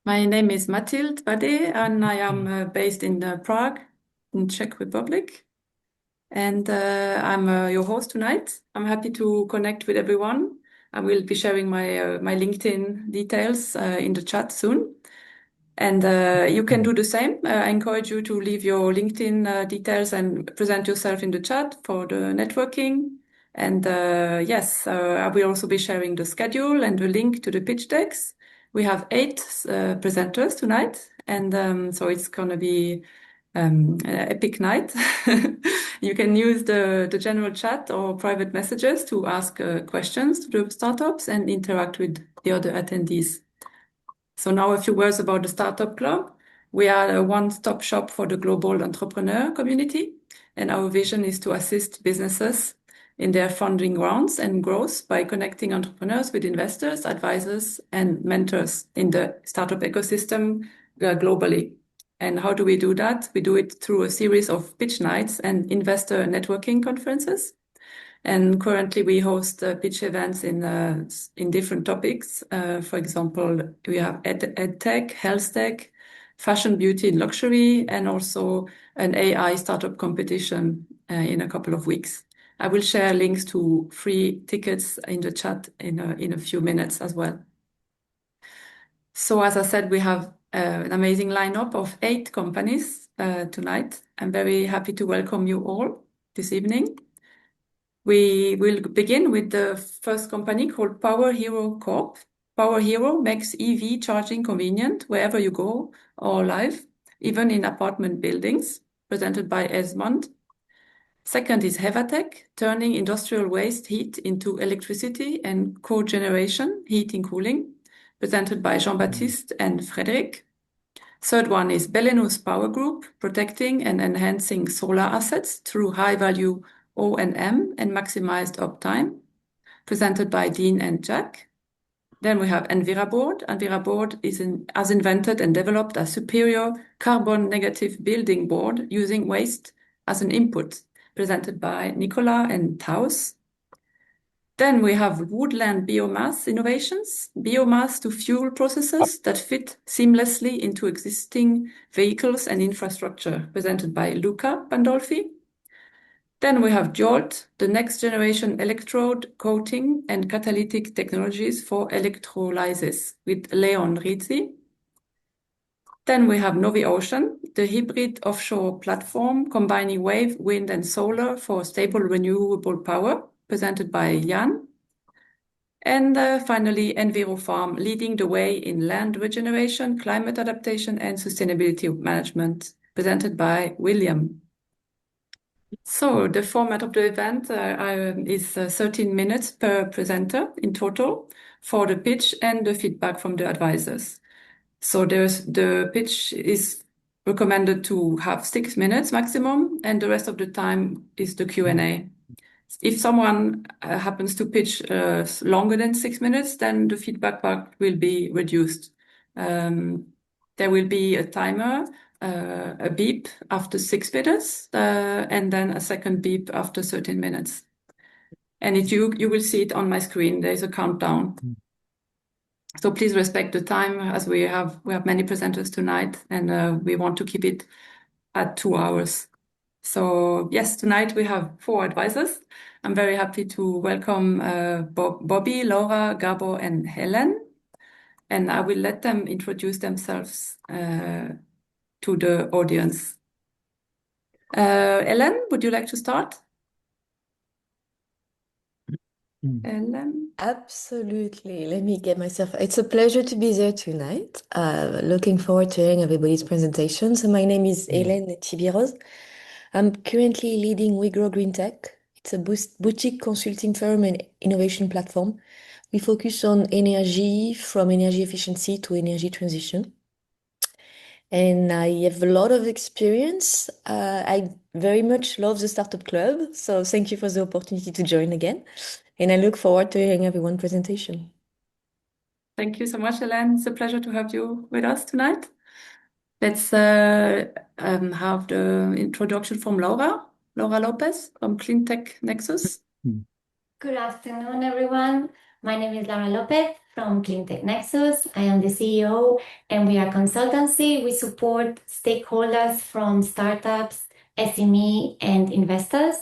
My name is Mathilde Vade, and I am based in Prague, in Czech Republic. And I'm your host tonight. I'm happy to connect with everyone. I will be sharing my LinkedIn details in the chat soon. And you can do the same. I encourage you to leave your LinkedIn details and present yourself in the chat for the networking. And yes, I will also be sharing the schedule and the link to the pitch decks. We have 8 presenters tonight, and so it's going to be an epic night. You can use the general chat or private messages to ask questions to the startups and interact with the other attendees. So now a few words about the Startup Club. We are a one-stop shop for the global entrepreneur community, and our vision is to assist businesses in their funding rounds and growth by connecting entrepreneurs with investors, advisors, and mentors in the startup ecosystem globally. And how do we do that? We do it through a series of pitch nights and investor networking conferences. And currently we host pitch events in different topics. For example, we have ed tech, health tech, fashion, beauty, and luxury, and also an AI startup competition in a couple of weeks. I will share links to free tickets in the chat in a few minutes as well. So as I said, we have an amazing lineup of 8 companies tonight. I'm very happy to welcome you all this evening. We will begin with the first company called Hero Corp. Hero makes EV charging convenient wherever you go or live, even in apartment buildings, presented by Esmond. Second is Hevatech, turning industrial waste heat into electricity and cogeneration, heating cooling, presented by Jean-Baptiste and Frédéric. Third one is Belenus Power Group, protecting and enhancing solar assets through high-value O&M and maximized uptime, presented by Dean and Jack. Then we have Enviraboard. Enviraboard has invented and developed a superior carbon-negative building board using waste as an input, presented by Nicola and Taus. Then we have Woodland Biomass Innovations, biomass to fuel processes that fit seamlessly into existing vehicles and infrastructure, presented by Luca Pandolfi. Then we have Jolt, the next generation electrode coating and catalytic technologies for electrolysis with Leon Rizzi. Then we have Noviocean, the hybrid offshore platform combining wave, wind, and solar for stable renewable power, presented by Jan. And finally, Enviro Farm, leading the way in land regeneration, climate adaptation, and sustainability management, presented by William. So the format of the event is 13 minutes per presenter in total for the pitch and the feedback from the advisors. So the pitch is recommended to have 6 minutes maximum, and the rest of the time is the Q&A. If someone happens to pitch longer than 6 minutes, then the feedback part will be reduced. There will be a timer, a beep after 6 minutes, and then a second beep after 13 minutes. And you will see it on my screen. There's a countdown. So please respect the time, as we have many presenters tonight, and we want to keep it at 2 hours. So yes, tonight we have 4 advisors. I'm very happy to welcome Bobby, Laura, Gabo, and Helen. And I will let them introduce themselves to the audience. Helen, would you like to start? Helen? Absolutely. Let me get myself. It's a pleasure to be there tonight. Looking forward to hearing everybody's presentation. So my name is Hélène Tibiroz. I'm currently leading We Grow Green Tech. It's a boutique consulting firm and innovation platform. We focus on energy, from energy efficiency to energy transition. And I have a lot of experience. I very much love the Startup Club. So thank you for the opportunity to join again. And I look forward to hearing everyone's presentation. Thank you so much, Hélène. It's a pleasure to have you with us tonight. Let's have the introduction from Laura Lopez from Cleantech Nexus. Good afternoon, everyone. My name is Laura Lopez. from Cleantech Nexus. I am the CEO, and we are a consultancy. We support stakeholders from startups, SME, and investors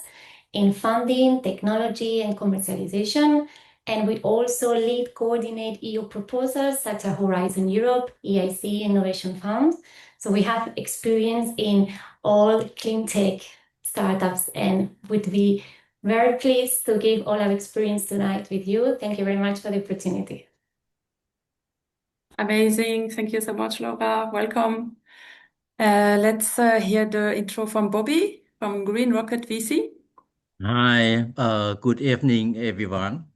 in funding, technology, and commercialization. And we also lead coordinate EU proposals such as Horizon Europe, EIC, Innovation Fund. So we have experience in all clean tech startups and would be very pleased to give all our experience tonight with you. Thank you very much for the opportunity. Amazing. Thank you so much, Laura. Welcome. Let's hear the intro from Bobby from Green Rocket VC. Hi, good evening, everyone.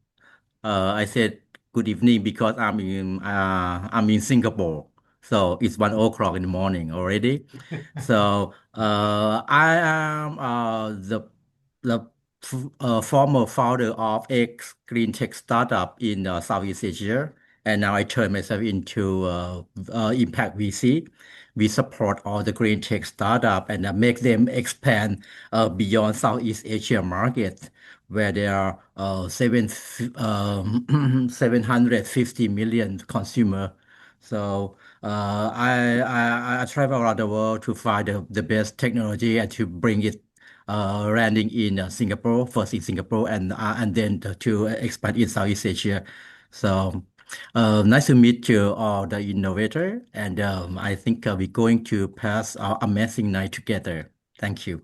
I said good evening because I'm in Singapore, so it's 1 o'clock in the morning already. So I am the former founder of X Green Tech startup in Southeast Asia, and now I turned myself into Impact VC. We support all the green tech startup and make them expand beyond Southeast Asia market, where there are 750 million consumer. So I travel around the world to find the best technology and to bring it landing in Singapore, first in Singapore, and then to expand in Southeast Asia. So nice to meet you all the innovator, and I think we're going to pass our amazing night together. Thank you.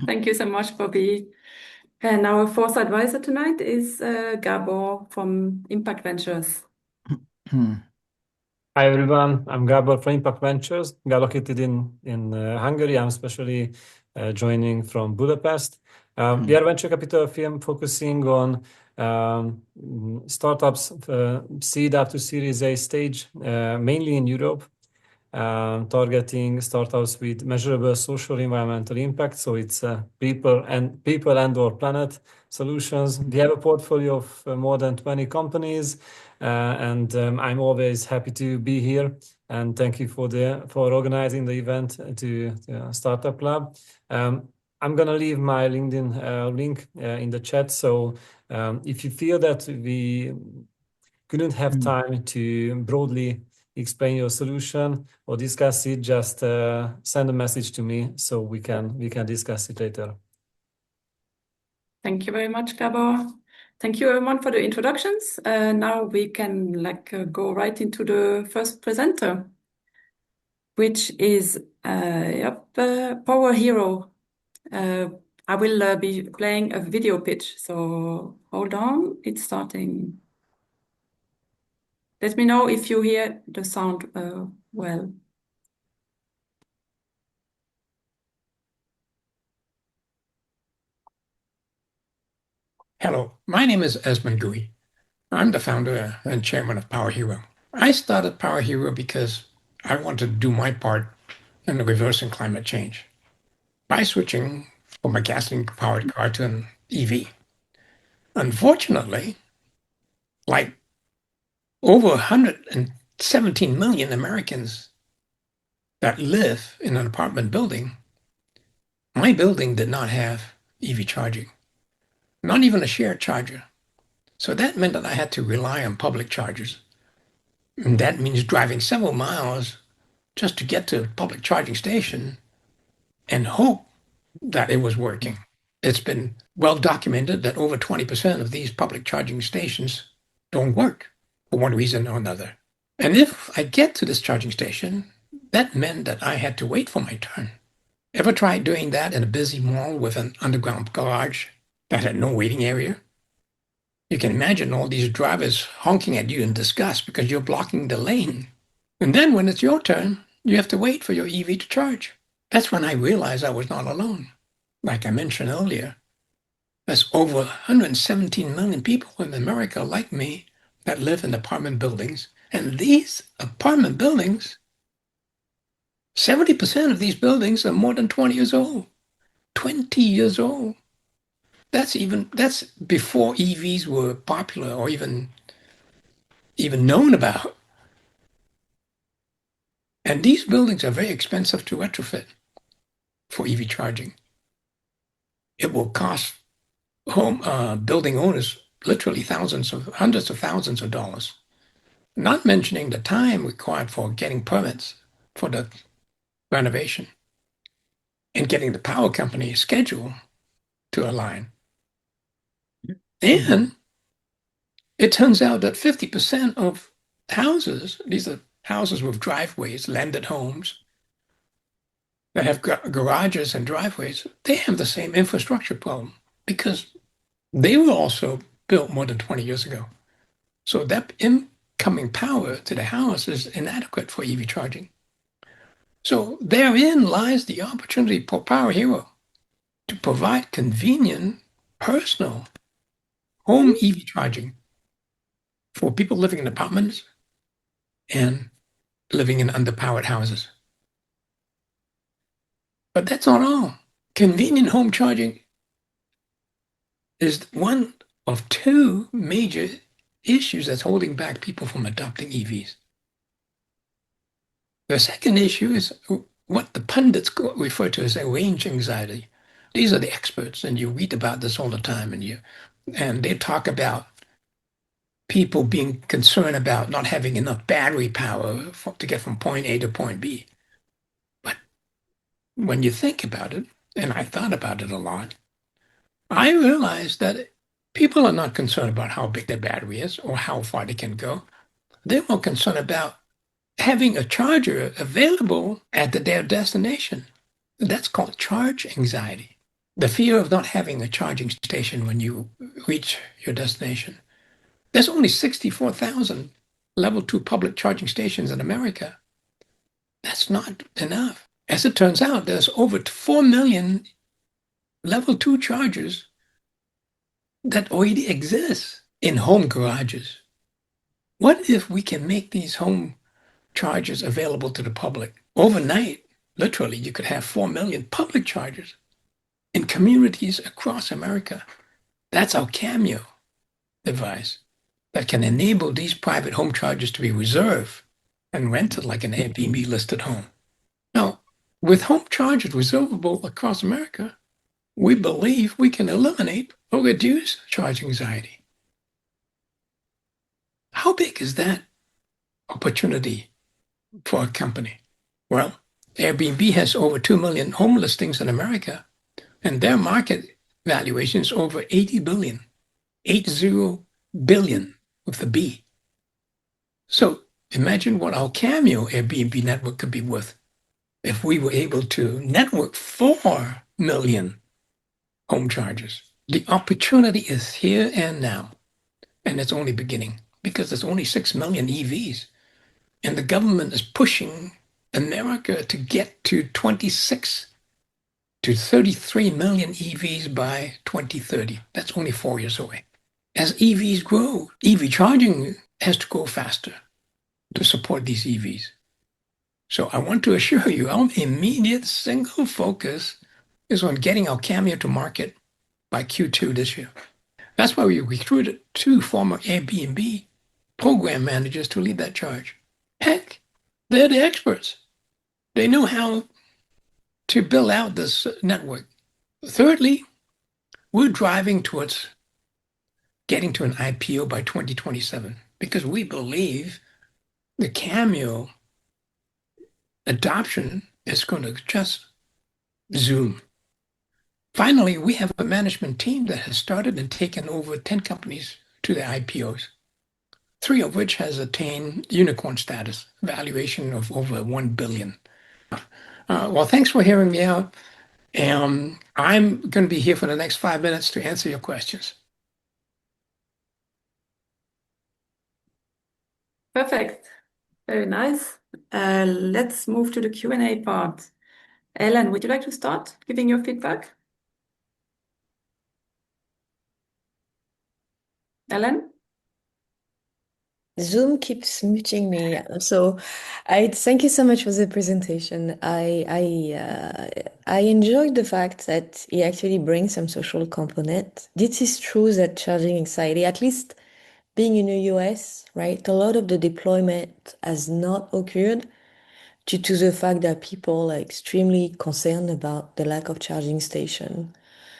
Thank you so much, Bobby. And our fourth advisor tonight is Gabor from Impact Ventures. Hi everyone, I'm Gabor from Impact Ventures. We are located in Hungary. I'm especially joining from Budapest. We are a venture capital firm focusing on startups, seed up to Series A stage, mainly in Europe, targeting startups with measurable social environmental impact. So it's people and or planet solutions. We have a portfolio of more than 20 companies, and I'm always happy to be here. And thank you for organizing the event to Startup Club. I'm gonna leave my LinkedIn link in the chat. So if you feel that we couldn't have time to broadly explain your solution or discuss it, just send a message to me so we can discuss it later. Thank you very much, Gabor. Thank you everyone for the introductions. Now we can go right into the first presenter, which is Power Hero. I will be playing a video pitch, so hold on, it's starting. Let me know if you hear the sound well. Hello, my name is Esmond Gui. I'm the founder and chairman of Power Hero. I started Power Hero because I wanted to do my part in reversing climate change by switching from a gasoline-powered car to an EV. Unfortunately, like over 117 million Americans that live in an apartment building, my building did not have EV charging, not even a shared charger. So that meant that I had to rely on public chargers. And that means driving several miles just to get to a public charging station and hope that it was working. It's been well documented that over 20% of these public charging stations don't work for one reason or another. And if I get to this charging station, that meant that I had to wait for my turn. Ever tried doing that in a busy mall with an underground garage that had no waiting area? You can imagine all these drivers honking at you in disgust because you're blocking the lane. And then when it's your turn, you have to wait for your EV to charge. That's when I realized I was not alone. Like I mentioned earlier, there's over 117 million people in America like me that live in apartment buildings. And these apartment buildings, 70% of these buildings are more than 20 years old. 20 years old. That's before EVs were popular or even known about. And these buildings are very expensive to retrofit for EV charging. It will cost building owners literally hundreds of thousands of dollars, not mentioning the time required for getting permits for the renovation and getting the power company schedule to align. And it turns out that 50% of houses, these are houses with driveways, landed homes, that have garages and driveways, they have the same infrastructure problem because they were also built more than 20 years ago. So that incoming power to the house is inadequate for EV charging. So therein lies the opportunity for Power Hero to provide convenient, personal home EV charging for people living in apartments and living in underpowered houses. But that's not all. Convenient home charging is one of two major issues that's holding back people from adopting EVs. The second issue is what the pundits refer to as a range anxiety. These are the experts, and you read about this all the time, and they talk about people being concerned about not having enough battery power to get from point A to point B. But when you think about it, and I thought about it a lot, I realized that people are not concerned about how big their battery is or how far they can go. They're more concerned about having a charger available at their destination. That's called charge anxiety. The fear of not having a charging station when you reach your destination. There's only 64,000 level 2 public charging stations in America. That's not enough. As it turns out, there's over 4 million level 2 chargers that already exist in home garages. What if we can make these home chargers available to the public? Overnight, literally, you could have 4 million public chargers in communities across America. That's our Cameo device that can enable these private home chargers to be reserved and rented like an Airbnb listed home. Now, with home chargers reservable across America, we believe we can eliminate or reduce charge anxiety. How big is that opportunity for a company? Well, Airbnb has over 2 million home listings in America, and their market valuation is over 80 billion, 80 billion with a B. So imagine what our Cameo Airbnb network could be worth if we were able to network 4 million home chargers. The opportunity is here and now, and it's only beginning because there's only 6 million EVs, and the government is pushing America to get to 26 to 33 million EVs by 2030. That's only 4 years away. As EVs grow, EV charging has to go faster to support these EVs. So I want to assure you, our immediate single focus is on getting our Cameo to market by Q2 this year. That's why we recruited 2 former Airbnb program managers to lead that charge. Heck, they're the experts. They know how to build out this network. Thirdly, we're driving towards getting to an IPO by 2027 because we believe the Cameo adoption is going to just zoom. Finally, we have a management team that has started and taken over 10 companies to their IPOs, 3 of which has attained unicorn status, valuation of over 1 billion. Well, thanks for hearing me out. I'm going to be here for the next 5 minutes to answer your questions. Perfect. Very nice. Let's move to the Q&A part. Ellen, would you like to start giving your feedback? Ellen? Zoom keeps muting me. So I thank you so much for the presentation. I enjoyed the fact that it actually brings some social component. This is true that charging anxiety, at least being in the US, right? A lot of the deployment has not occurred due to the fact that people are extremely concerned about the lack of charging station.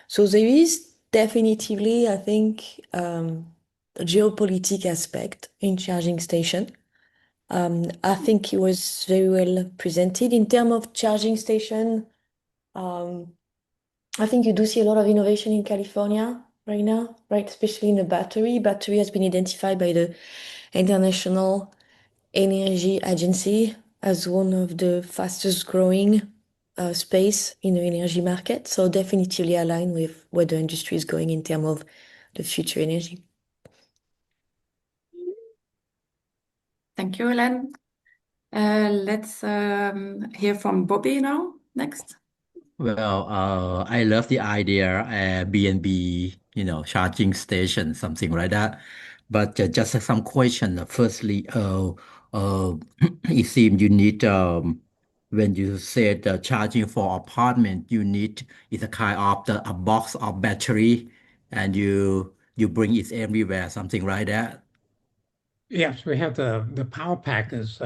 So there is definitively, I think, geopolitical aspect in charging station. I think it was very well presented in terms of charging station. I think you do see a lot of innovation in California right now, right? Especially in the battery. Battery has been identified by the International Energy Agency as one of the fastest growing space in the energy market. So definitely aligned with where the industry is going in terms of the future energy. Thank you, Hélène. Let's hear from Bobby now, next. Well, I love the idea, B&B, charging station, something like that. But just some question. Firstly, it seems you need, when you said charging for apartment, you need is a kind of a box of battery, and you bring it everywhere, something like that. Yes, we have the power pack is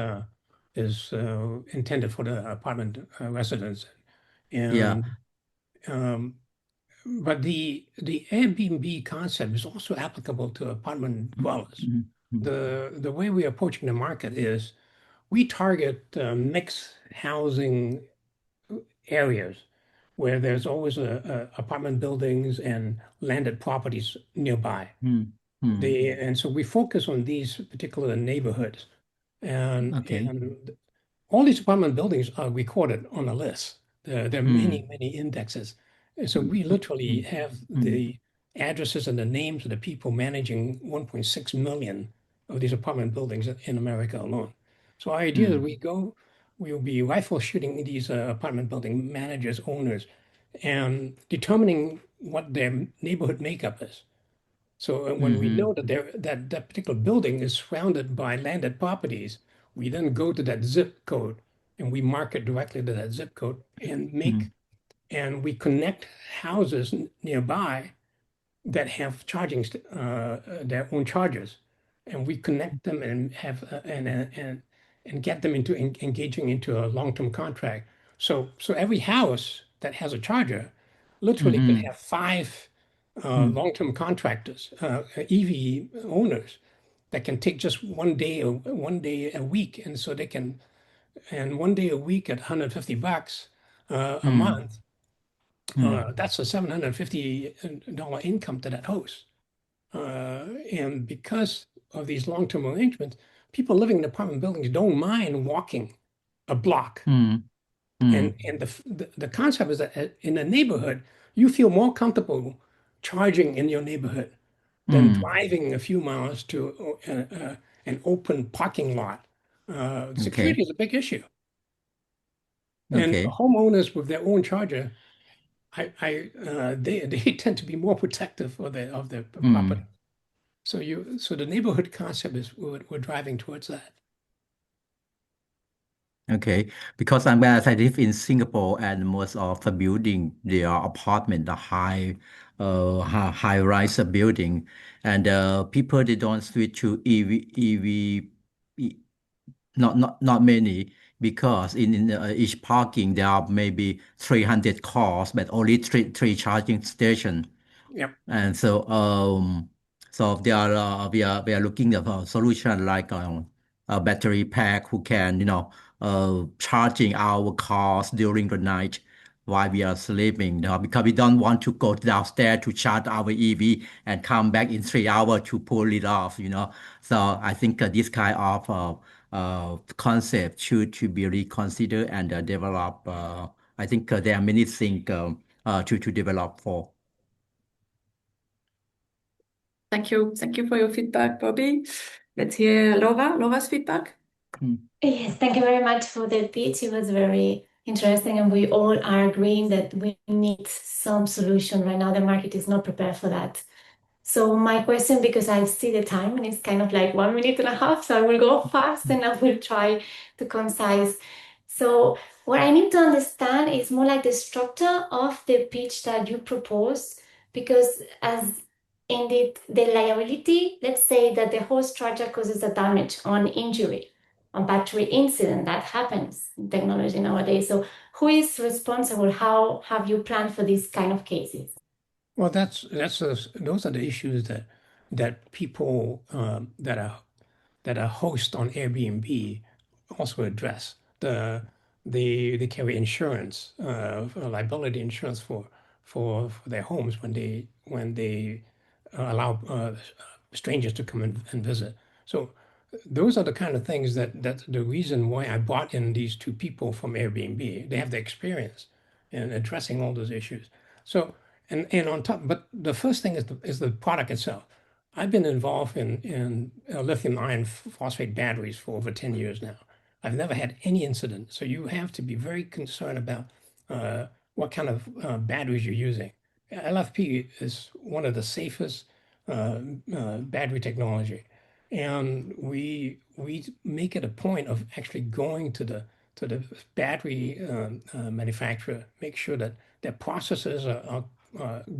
intended for the apartment residents, Yeah. and but the Airbnb concept is also applicable to apartment dwellers. Mhm. The way we're approaching the market is we target mixed housing areas where there's always apartment buildings and landed properties nearby. Mm. Mm. And so we focus on these particular neighborhoods, and Okay. all these apartment buildings are recorded on a list. There are many, Mm. many indexes. And so we literally Mm. have Mm. the addresses and the names of the people managing 1.6 million of these apartment buildings in America alone. So our idea is we will be rifle shooting these apartment building managers, owners, and determining what their neighborhood makeup is. So when we know that that particular building is surrounded by landed properties, we then go to that zip code and we mark it directly to that zip code and we connect houses nearby that have their own chargers, and we connect them and have and get them into engaging into a long-term contract. So every house that has a charger literally could Mm. have five Mm. long-term contractors, EV owners that can take just one day a week, and so they can, and one day a week at $150 a Mm. month, Mm. that's a $750 income to that host. And because of these long-term arrangements, people living in apartment buildings don't mind walking a block. Mm. Mm. And the concept is that in a neighborhood, you feel more comfortable charging in your neighborhood than Mm. driving a few miles to an open parking lot. Okay. Security is a big issue. And Okay. homeowners with their own charger, they tend to be more protective of their property. Mm. So the neighborhood concept is we're driving towards that. Okay. Because as I live in Singapore, and most of the building, they are apartment, the high rise building, and people they don't switch to EV, not many, because in each parking there are maybe 300 cars, but only three charging station. Yep. And so we are looking at a solution like a battery pack who can charging our cars during the night while we are sleeping, because we don't want to go downstairs to charge our EV and come back in 3 hours to pull it off. So I think this kind of concept should be reconsidered and developed. I think there are many things to develop for. Thank you. Thank you for your feedback, Bobby. Let's hear Laura's feedback. Yes, thank you very much for the pitch. It was very interesting, and we all are agreeing that we need some solution right now. The market is not prepared for that. So my question, because I see the time and it's kind of like 1 minute and a half, so I will go fast and I will try to concise. So what I need to understand is more like the structure of the pitch that you propose, because as indeed the liability, let's say that the host charger causes a damage on injury, on battery incident that happens in technology nowadays. So who is responsible? How have you planned for these kind of cases? Well, those are the issues that people that are hosts on Airbnb also address. They carry insurance, liability insurance for their homes when they allow strangers to come and visit. So those are the kind of things that's the reason why I brought in these two people from Airbnb. They have the experience in addressing all those issues. So and on top, but the first thing is the product itself. I've been involved in lithium iron phosphate batteries for over 10 years now. I've never had any incident. So you have to be very concerned about what kind of batteries you're using. LFP is one of the safest battery technology, and we make it a point of actually going to the battery manufacturer, make sure that their processes are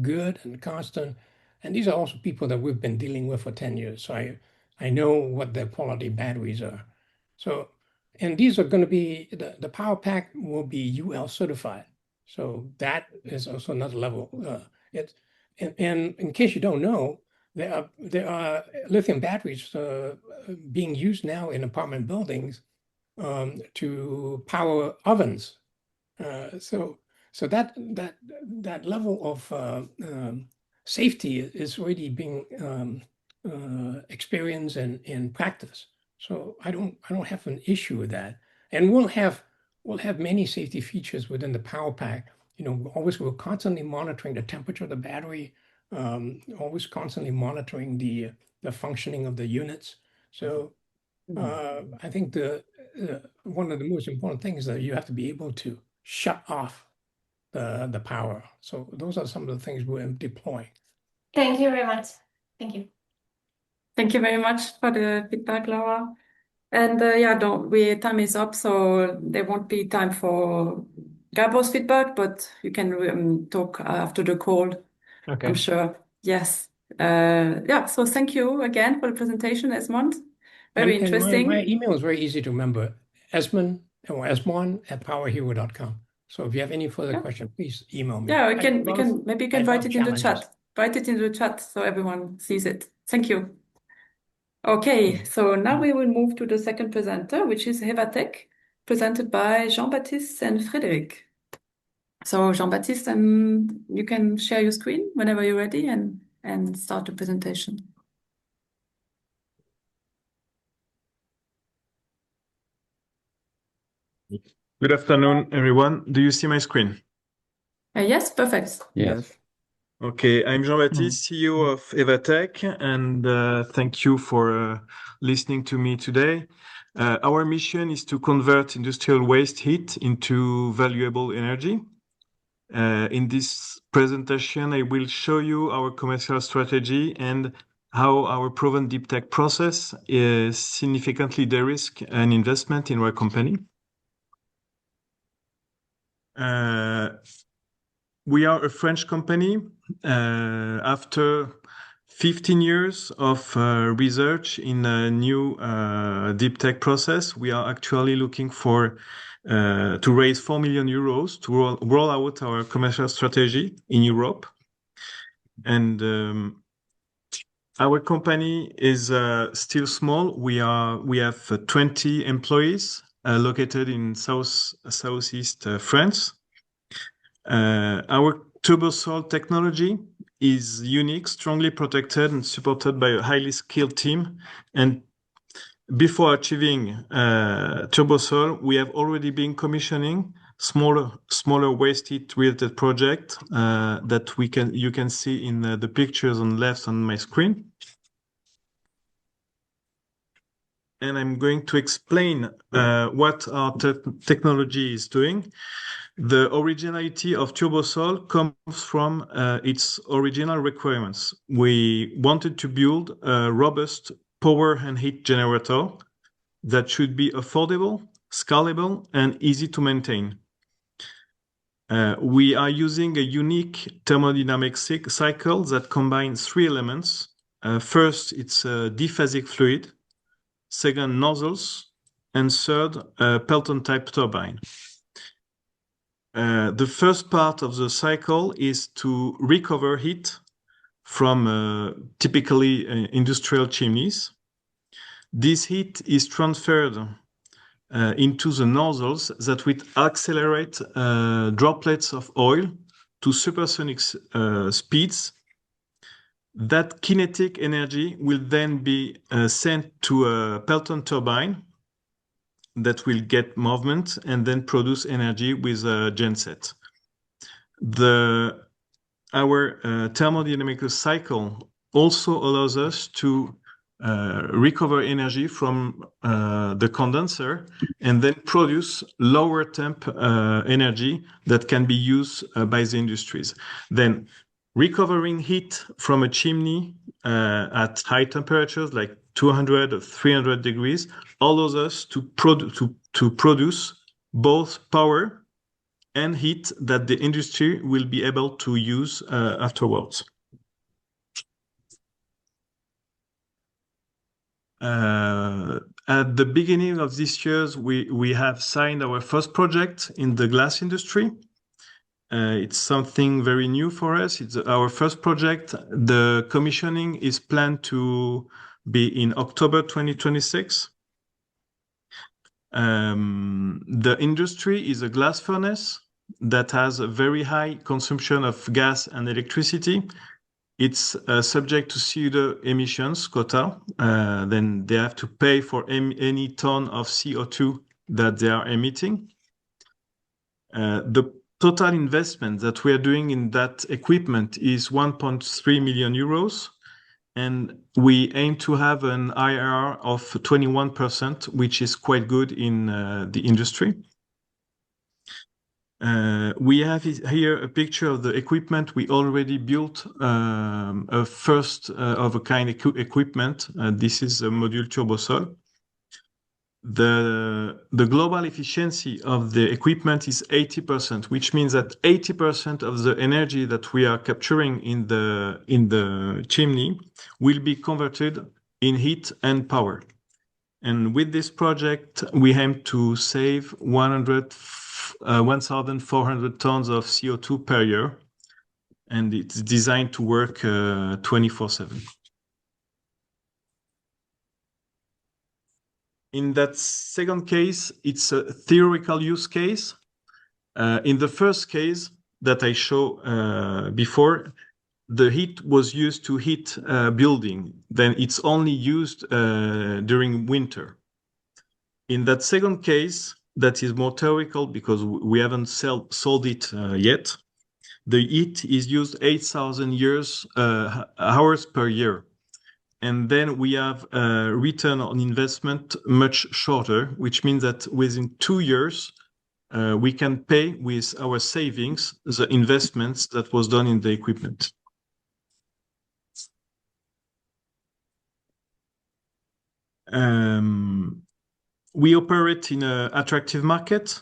good and constant. And these are also people that we've been dealing with for 10 years. So I know what their quality batteries are. So, and these are going to be, the power pack will be UL certified. So that is also another level. And in case you don't know, there are lithium batteries being used now in apartment buildings to power ovens. So that level of safety is already being experienced in practice. So I don't have an issue with that. And we'll have many safety features within the power pack. We're constantly monitoring the temperature of the battery, always constantly monitoring the functioning of the units. So I think one of the most important things is that you have to be able to shut off the power. So those are some of the things we're deploying. Thank you very much. Thank you. Thank you very much for the feedback, Laura. And time is up, so there won't be time for Gabor's feedback, but you can talk after the call. Okay. I'm sure. Yes. So thank you again for the presentation, Esmond. Very And interesting. my email is very easy to remember, esmond@powerhero.com. So if you have any further questions, please email me. Yeah, maybe you can I write love it in the challenges. chat. Write it in the chat so everyone sees it. Thank you. Okay, so now we will move to the second presenter, which is Hevatech, presented by Jean-Baptiste and Frédéric. So Jean-Baptiste, you can share your screen whenever you're ready and start the presentation. Good afternoon, everyone. Do you see my screen? Yes, perfect. Yes. Okay, I'm Jean-Baptiste, CEO of Hevatech, and thank you for listening to me today. Our mission is to convert industrial waste heat into valuable energy. In this presentation, I will show you our commercial strategy and how our proven deep tech process is significantly de-risk an investment in our company. We are a French company. After 15 years of research in a new deep tech process, we are actually looking for to raise 4 million euros to roll out our commercial strategy in Europe. And our company is still small. We have 20 employees located in southeast France. Our TurboSol technology is unique, strongly protected, and supported by a highly skilled team. And before achieving TurboSol, we have already been commissioning smaller waste heat related project that you can see in the pictures on left on my screen. And I'm going to explain what our technology is doing. The originality of TurboSol comes from its original requirements. We wanted to build a robust power and heat generator that should be affordable, scalable, and easy to maintain. We are using a unique thermodynamic cycle that combines three elements. First, it's a diphasic fluid. Second, nozzles. And third, a Pelton-type turbine. The first part of the cycle is to recover heat from typically industrial chimneys. This heat is transferred into the nozzles that will accelerate droplets of oil to supersonic speeds. That kinetic energy will then be sent to a Pelton turbine that will get movement and then produce energy with a genset. Our thermodynamical cycle also allows us to recover energy from the condenser and then produce lower temp energy that can be used by the industries. Then recovering heat from a chimney at high temperatures like 200 or 300 degrees allows us to produce both power and heat that the industry will be able to use afterwards. At the beginning of this year, we have signed our first project in the glass industry. It's something very new for us. It's our first project. The commissioning is planned to be in October 2026. The industry is a glass furnace that has a very high consumption of gas and electricity. It's subject to CO2 emissions quota. Then they have to pay for any ton of CO2 that they are emitting. The total investment that we are doing in that equipment is 1.3 million euros. And we aim to have an IRR of 21%, which is quite good in the industry. We have here a picture of the equipment. We already built a first of a kind equipment. This is a module turbosol. The global efficiency of the equipment is 80%, which means that 80% of the energy that we are capturing in the chimney will be converted in heat and power. And with this project, we aim to save 1,400 tons of CO2 per year, and it's designed to work 24/7. In that second case, it's a theoretical use case. In the first case that I showed before, the heat was used to heat a building. Then it's only used during winter. In that second case, that is more theoretical because we haven't sold it yet. The heat is used 8,000 hours per year. And then we have a return on investment much shorter, which means that within 2 years, we can pay with our savings the investments that was done in the equipment. We operate in an attractive market.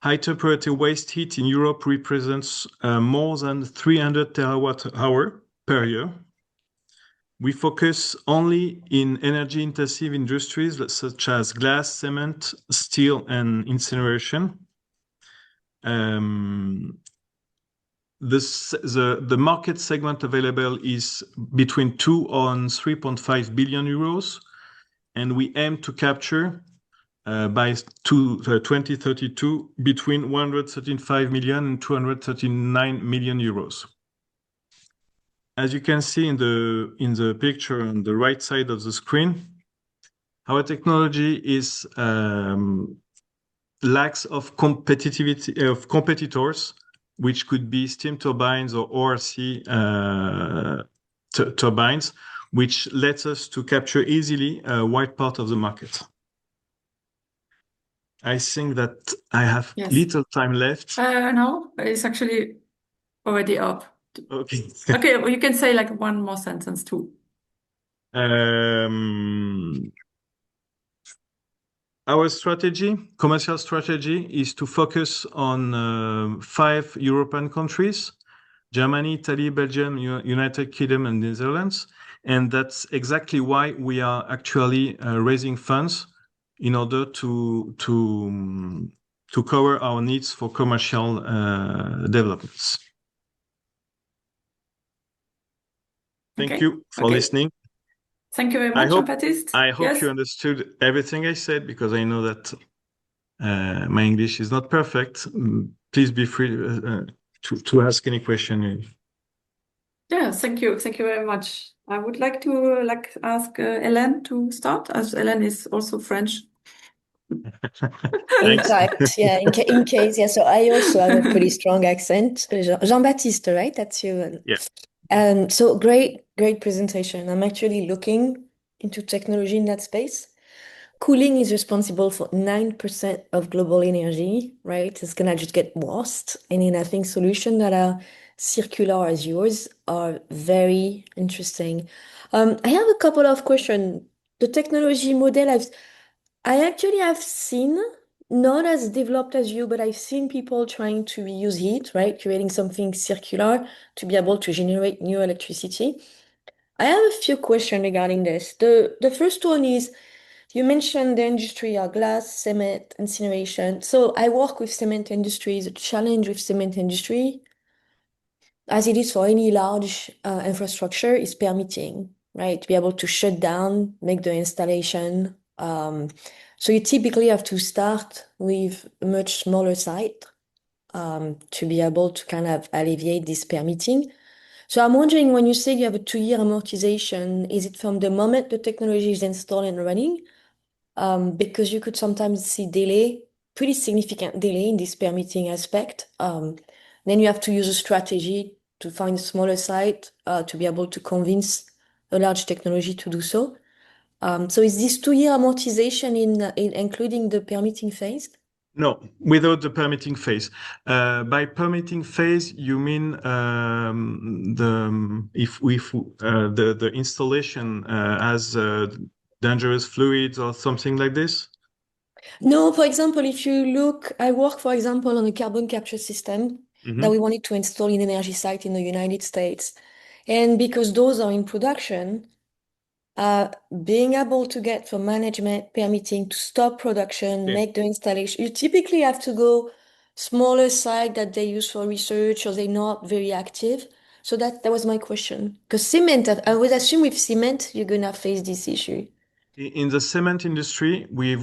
High temperature waste heat in Europe represents more than 300 terawatt-hour per year. We focus only in energy-intensive industries such as glass, cement, steel, and incineration. The market segment available is between 2 and 3.5 billion euros, and we aim to capture by 2032 between 135 million and 239 million euros. As you can see in the picture on the right side of the screen, our technology is lacks of competitivity of competitors, which could be steam turbines or ORC turbines, which lets us to capture easily a wide part of the market. I think that I have little time left. No, it's actually already up. Okay. Okay, well, you can say like one more sentence too. Our commercial strategy, is to focus on 5 European countries: Germany, Italy, Belgium, United Kingdom, and Netherlands. And that's exactly why we are actually raising funds in order to to cover our needs for commercial developments. Thank you for listening. Thank you very much, Jean-Baptiste. I hope Yes. you understood everything I said, because I know that my English is not perfect. Please be free to ask any question. Yeah, thank you. Thank you very much. I would like to ask Hélène to start, as Hélène is also French. In fact, yeah, in case, yeah. So I also have a pretty strong accent. Jean-Baptiste, right? That's you. Yeah. So great presentation. I'm actually looking into technology in that space. Cooling is responsible for 9% of global energy, right? It's gonna just get worse. And then I think solutions that are circular as yours are very interesting. I have a couple of questions. The technology model I actually have seen, not as developed as you, but I've seen people trying to use heat, right? Creating something circular to be able to generate new electricity. I have a few questions regarding this. The first one is, you mentioned the industry are glass, cement, incineration. So I work with cement industry. The challenge with cement industry, as it is for any large infrastructure, is permitting, right? To be able to shut down, make the installation. So you typically have to start with a much smaller site to be able to kind of alleviate this permitting. So I'm wondering, when you say you have a 2-year amortization, is it from the moment the technology is installed and running? Because you could sometimes see delay, pretty significant delay in this permitting aspect. Then you have to use a strategy to find a smaller site to be able to convince a large technology to do so. So is this 2-year amortization in including the permitting phase? No, without the permitting phase. By permitting phase, you mean the installation has dangerous fluids or something like this? No, for example, if you look, I work, for example, on a carbon capture system that we wanted to install in an energy site in the United States. And because those are in production, being able to get for management permitting to stop production, make the installation, you typically have to go smaller site that they use for research, or they're not very active. So that was my question. Because cement, I would assume with cement, you're gonna face this issue. In the cement industry, we've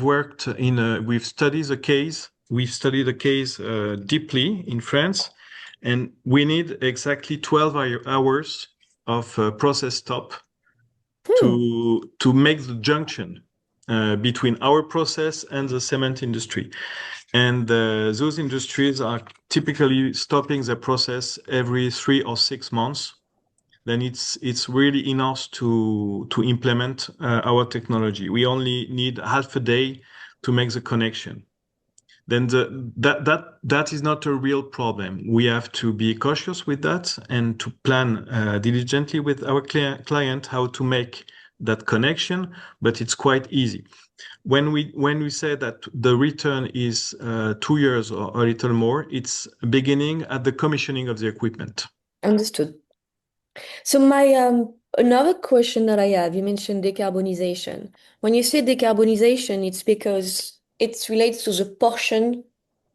studied the case. We've studied the case deeply in France, and we need exactly 12 hours of process stop to make the junction between our process and the cement industry. And those industries are typically stopping the process every 3 or 6 months. Then it's really enough to implement our technology. We only need half a day to make the connection. Then that is not a real problem. We have to be cautious with that and to plan diligently with our client how to make that connection, but it's quite easy. When we say that the return is 2 years or a little more, it's beginning at the commissioning of the equipment. Understood. So my another question that I have, you mentioned decarbonization. When you say decarbonization, it's because it relates to the portion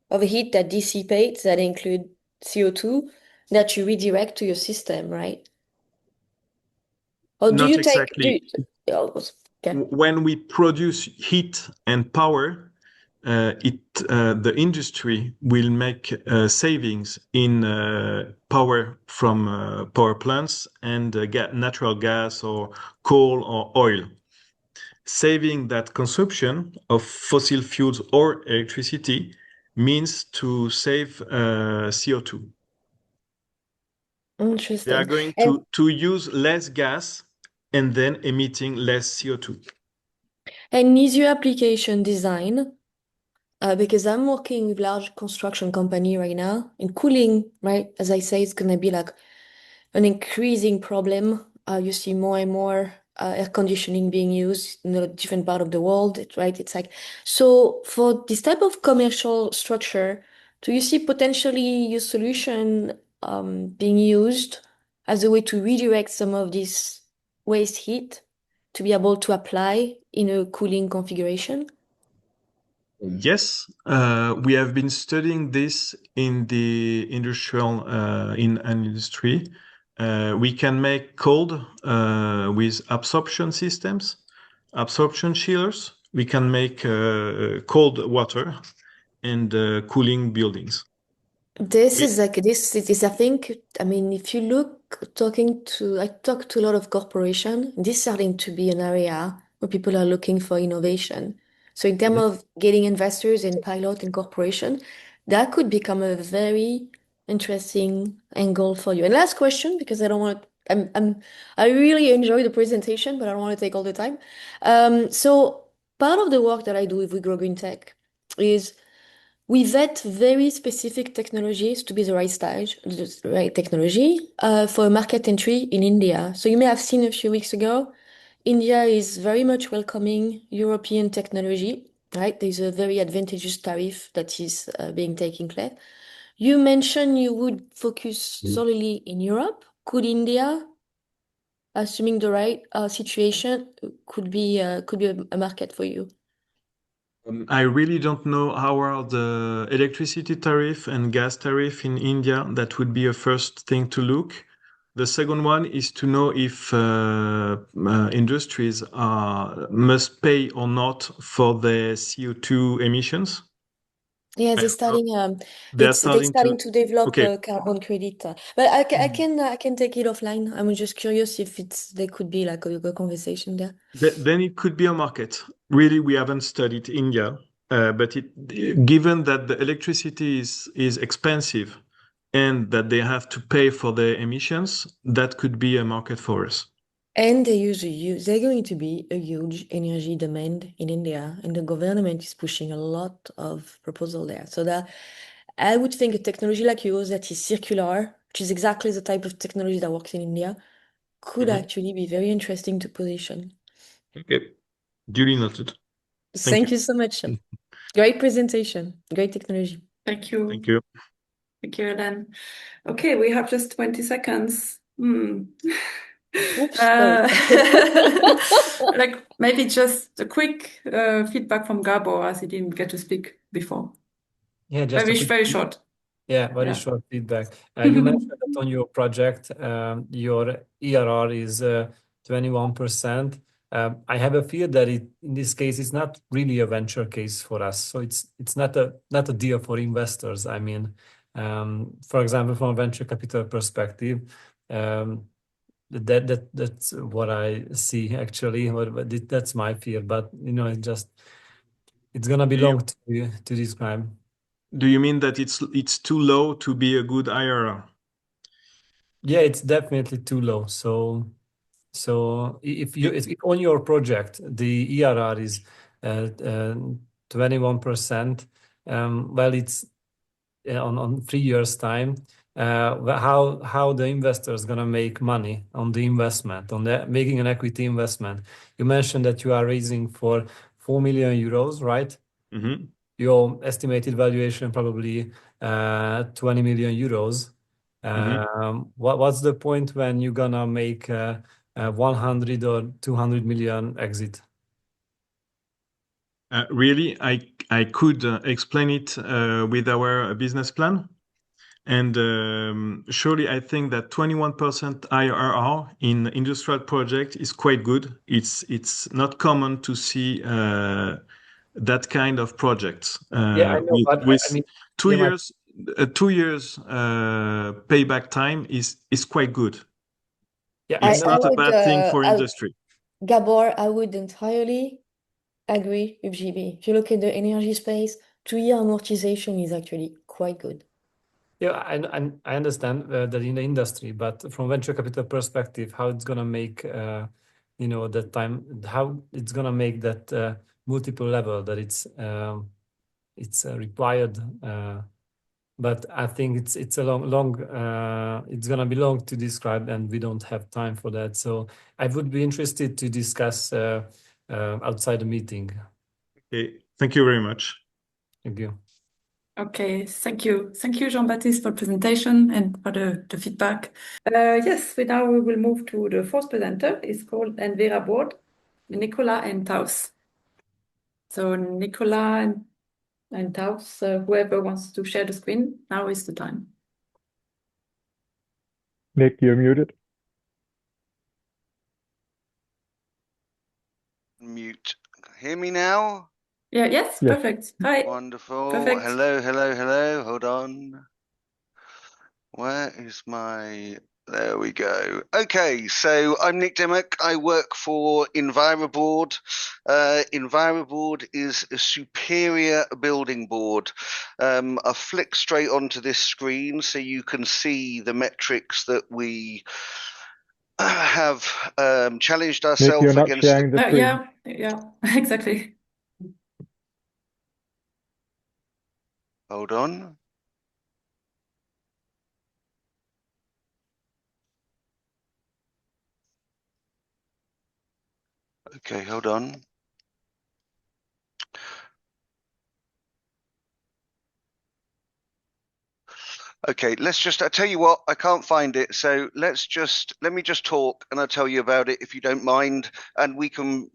of heat that dissipates, that include CO2, that you redirect to your system, right? Or do Not you exactly. When we produce heat and power, the industry will make savings in power from power plants and get natural gas or coal or oil. Saving that consumption of fossil fuels or electricity means to save CO2. Interesting. They are going to use less gas and then emitting less CO2. And is your application design? Because I'm working with large construction company right now, and cooling, right? As I say, it's gonna be like an increasing problem. You see more and more air conditioning being used in a different part of the world, right? It's like, so for this type of commercial structure, do you see potentially your solution being used as a way to redirect some of this waste heat to be able to apply in a cooling configuration? Yes, we have been studying this in the in an industry. We can make cold with absorption systems, absorption chillers. We can make cold water and cooling buildings. This is I think, I mean, if you look, I talk to a lot of corporation, this is starting to be an area where people are looking for innovation. So in terms of getting investors in pilot and corporation, that could become a very interesting angle for you. And last question, because I don't want, I really enjoy the presentation, but I don't want to take all the time. So part of the work that I do with We Grow Green Tech is we vet very specific technologies to be the right stage, the right technology for market entry in India. So you may have seen a few weeks ago, India is very much welcoming European technology, right? There's a very advantageous tariff that is being taking place. You mentioned you would focus solely in Europe. Could India, assuming the right situation, could be a market for you? I really don't know how are the electricity tariff and gas tariff in India. That would be a first thing to look. The second one is to know if industries must pay or not for the CO2 emissions. Yeah, they're starting to develop Okay. a carbon credit. But I can take it offline. I'm just curious if there could be like a conversation there. Then it could be a market. Really, we haven't studied India, but given that the electricity is expensive and that they have to pay for their emissions, that could be a market for us. And there's going to be a huge energy demand in India, and the government is pushing a lot of proposal there. So that I would think a technology like yours that is circular, which is exactly the type of technology that works in India, could actually be very interesting to position. Okay, duly noted. Thank you so much. Great presentation, great technology. Thank you. Thank you. Thank you, Hélène. Okay, we have just 20 seconds. Oops, sorry. Like maybe just a quick feedback from Gabor as he didn't get to speak before. Yeah, just very short. Yeah, very short feedback. You mentioned that on your project, your ERR is 21%. I have a fear that in this case, it's not really a venture case for us. So it's not a deal for investors. I mean, for example, from a venture capital perspective, that's what I see actually. That's my fear, but it's gonna be long to describe. Do you mean that it's too low to be a good IRR? Yeah, it's definitely too low. So if on your project the ERR is 21%, well, it's on 3 years time. How the investor is gonna make money on the investment, making an equity investment? You mentioned that you are raising for 4 million euros, right? Mm-hmm. Your estimated valuation probably 20 million euros. What's the point when you're gonna make 100 or 200 million exit? Really, I could explain it with our business plan. And surely I think that 21% IRR in industrial project is quite good. It's not common to see that kind of projects. Yeah, I know, but with I mean, 2 years, 2 years payback time is quite good. Yeah, it's not a bad thing for industry. Gabor, I would entirely agree with GB. If you look at the energy space, 2-year amortization is actually quite good. Yeah, I understand that in the industry, but from venture capital perspective, how it's gonna make that time, how it's gonna make that multiple level that it's required. But I think it's a long it's gonna be long to describe, and we don't have time for that. So I would be interested to discuss outside the meeting. Okay, thank you very much. Thank you. Okay, thank you. Thank you, Jean-Baptiste, for presentation and for the feedback. Yes, we will move to the fourth presenter. It's called Enviraboard, Nicolas and Taus. So Nicolas And Taus, whoever wants to share the screen, now is the time. Nick, you're muted. Mute. Hear me now? Yeah, yes, Yes. perfect. Hi. Wonderful. Perfect. Hello, hello, hello. Hold on. Where is my... There we go. Okay, so I'm Nick Dimmock. I work for Enviraboard. Enviraboard is a superior building board. I'll flick straight onto this screen so you can see the metrics that we have challenged Nick, ourselves you're not against. sharing the screen. Yeah, exactly. Hold on. Okay, hold on. Okay, I tell you what, I can't find it. So let me just talk and I'll tell you about it if you don't mind. And we can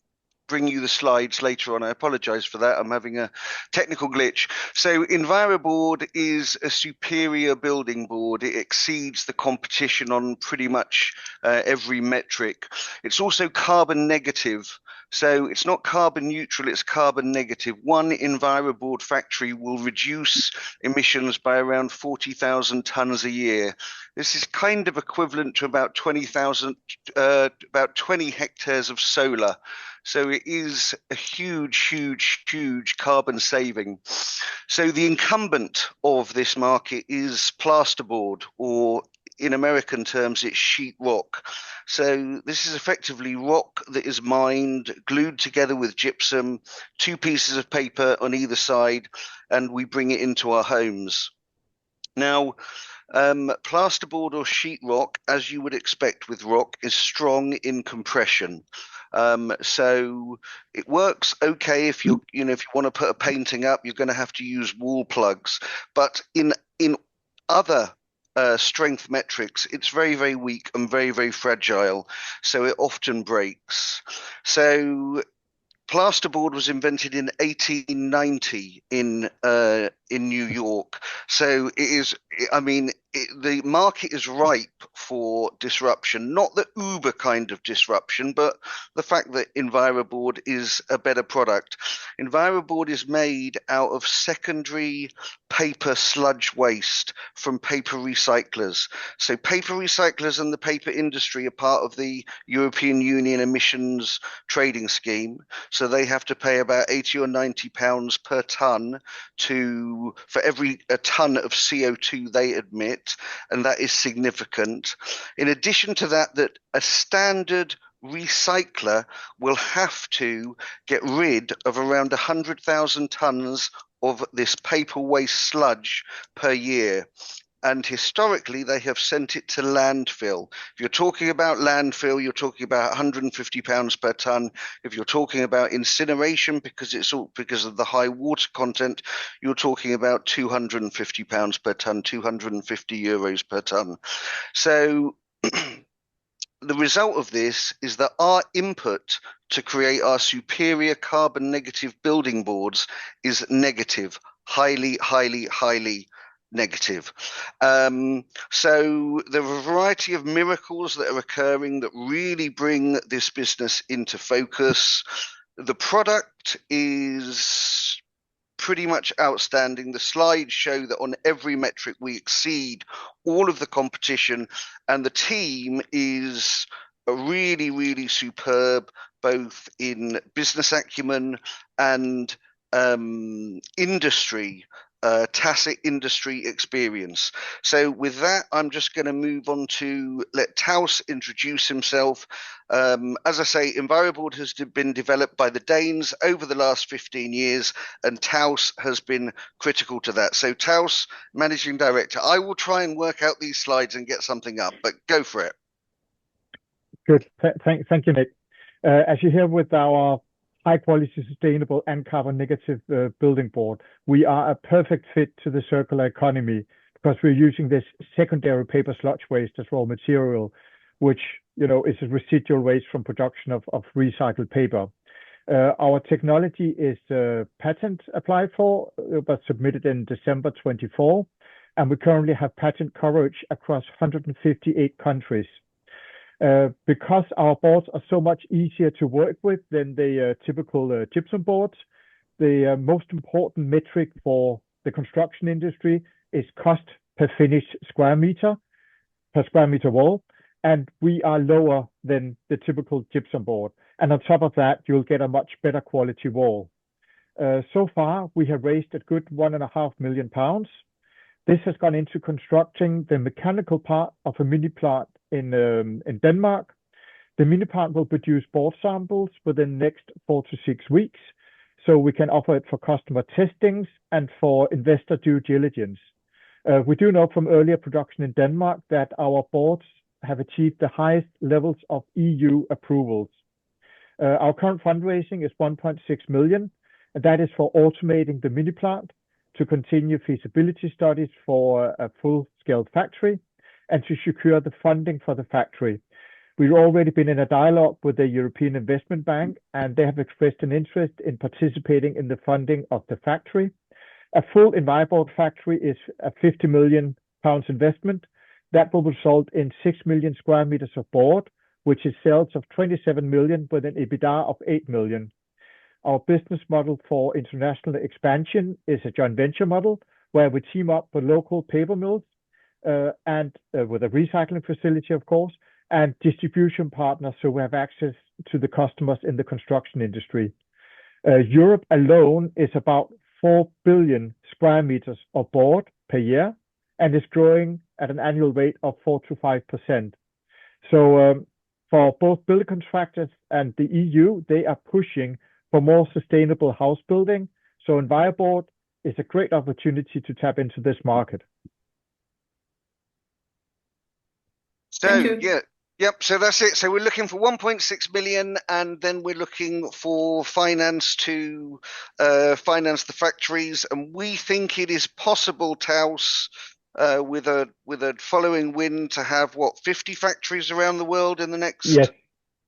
bring you the slides later on. I apologize for that. I'm having a technical glitch. So Enviraboard is a superior building board. It exceeds the competition on pretty much every metric. It's also carbon negative. So it's not carbon neutral, it's carbon negative. One Enviraboard factory will reduce emissions by around 40,000 tons a year. This is kind of equivalent to about 20 hectares of solar. So it is a huge carbon saving. So the incumbent of this market is plasterboard, or in American terms, it's sheet rock. So this is effectively rock that is mined, glued together with gypsum, 2 pieces of paper on either side, and we bring it into our homes. Now, plasterboard or sheetrock, as you would expect with rock, is strong in compression. So it works okay if if you want to put a painting up, you're going to have to use wall plugs. But in other strength metrics, it's very weak and very fragile. So it often breaks. So plasterboard was invented in 1890 in New York. So it is, the market is ripe for disruption, not the Uber kind of disruption, but the fact that Enviraboard is a better product. Enviraboard is made out of secondary paper sludge waste from paper recyclers. So paper recyclers and the paper industry are part of the European Union emissions trading scheme. So they have to pay about 80 or 90 pounds per ton for every ton of CO2 they emit, and that is significant. In addition to that a standard recycler will have to get rid of around 100,000 tons of this paper waste sludge per year. And historically, they have sent it to landfill. If you're talking about landfill, you're talking about 150 pounds per ton. If you're talking about incineration, because of the high water content, you're talking about 250 pounds per ton, 250 euros per ton. So the result of this is that our input to create our superior carbon negative building boards is negative, highly negative. So there are a variety of miracles that are occurring that really bring this business into focus. The product is pretty much outstanding. The slides show that on every metric we exceed all of the competition, and the team is really superb, both in business acumen and tacit industry experience. So with that, I'm just going to move on to let Taus introduce himself. As I say, Enviraboard has been developed by the Danes over the last 15 years, and Taus has been critical to that. So Taus, Managing Director, I will try and work out these slides and get something up, but go for it. Good. Thank you, Nick. As you hear, with our high quality, sustainable and carbon negative building board, we are a perfect fit to the circular economy because we're using this secondary paper sludge waste as raw material, which is a residual waste from production of recycled paper. Our technology is patent applied for, but submitted in December 24, and we currently have patent coverage across 158 countries. Because our boards are so much easier to work with than the typical gypsum boards, the most important metric for the construction industry is cost per finished square meter, per square meter wall, and we are lower than the typical gypsum board. And on top of that, you'll get a much better quality wall. So far, we have raised a good £1.5 million. This has gone into constructing the mechanical part of a mini plant in Denmark. The mini plant will produce board samples within the next 4 to 6 weeks, so we can offer it for customer testings and for investor due diligence. We do know from earlier production in Denmark that our boards have achieved the highest levels of EU approvals. Our current fundraising is 1.6 million, and that is for automating the mini plant, to continue feasibility studies for a full-scale factory, and to secure the funding for the factory. We've already been in a dialogue with the European Investment Bank, and they have expressed an interest in participating in the funding of the factory. A full Enviraboard factory is a £50 million investment. That will result in 6 million square meters of board, which is sales of 27 million with an EBITDA of 8 million. Our business model for international expansion is a joint venture model where we team up with local paper mills and with a recycling facility, of course, and distribution partners, so we have access to the customers in the construction industry. Europe alone is about 4 billion square meters of board per year and is growing at an annual rate of 4 to 5%. So for both building contractors and the EU, they are pushing for more sustainable house building. So Enviraboard is a great opportunity to tap into this market. So, yep. So that's it. So we're looking for 1.6 million, and then we're looking for finance to finance the factories. And we think it is possible, Taus, with a following wind, to have 50 factories around the world in the next.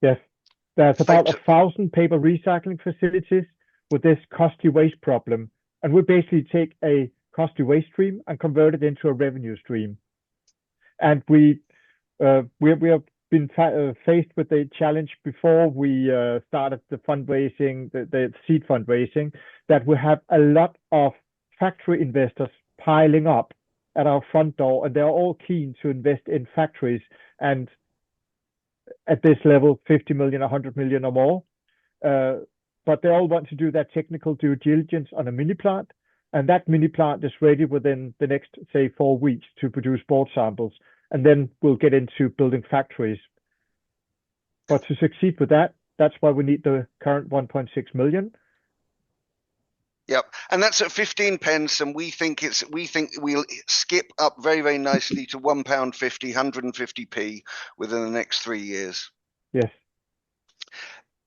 Yes. There's about 1,000 paper recycling facilities with this costly waste problem, and we basically take a costly waste stream and convert it into a revenue stream. And we have been faced with the challenge before we started the fundraising, the seed fundraising, that we have a lot of factory investors piling up at our front door, and they're all keen to invest in factories, and at this level, 50 million, 100 million or more. But they all want to do that technical due diligence on a mini plant, and that mini plant is ready within the next, say, 4 weeks to produce board samples, and then we'll get into building factories. But to succeed with that, that's why we need the current 1.6 million. Yep, and that's at 15 pence, and we think we'll skip up very, very nicely to £1.50, 150p within the next 3 years. Yes.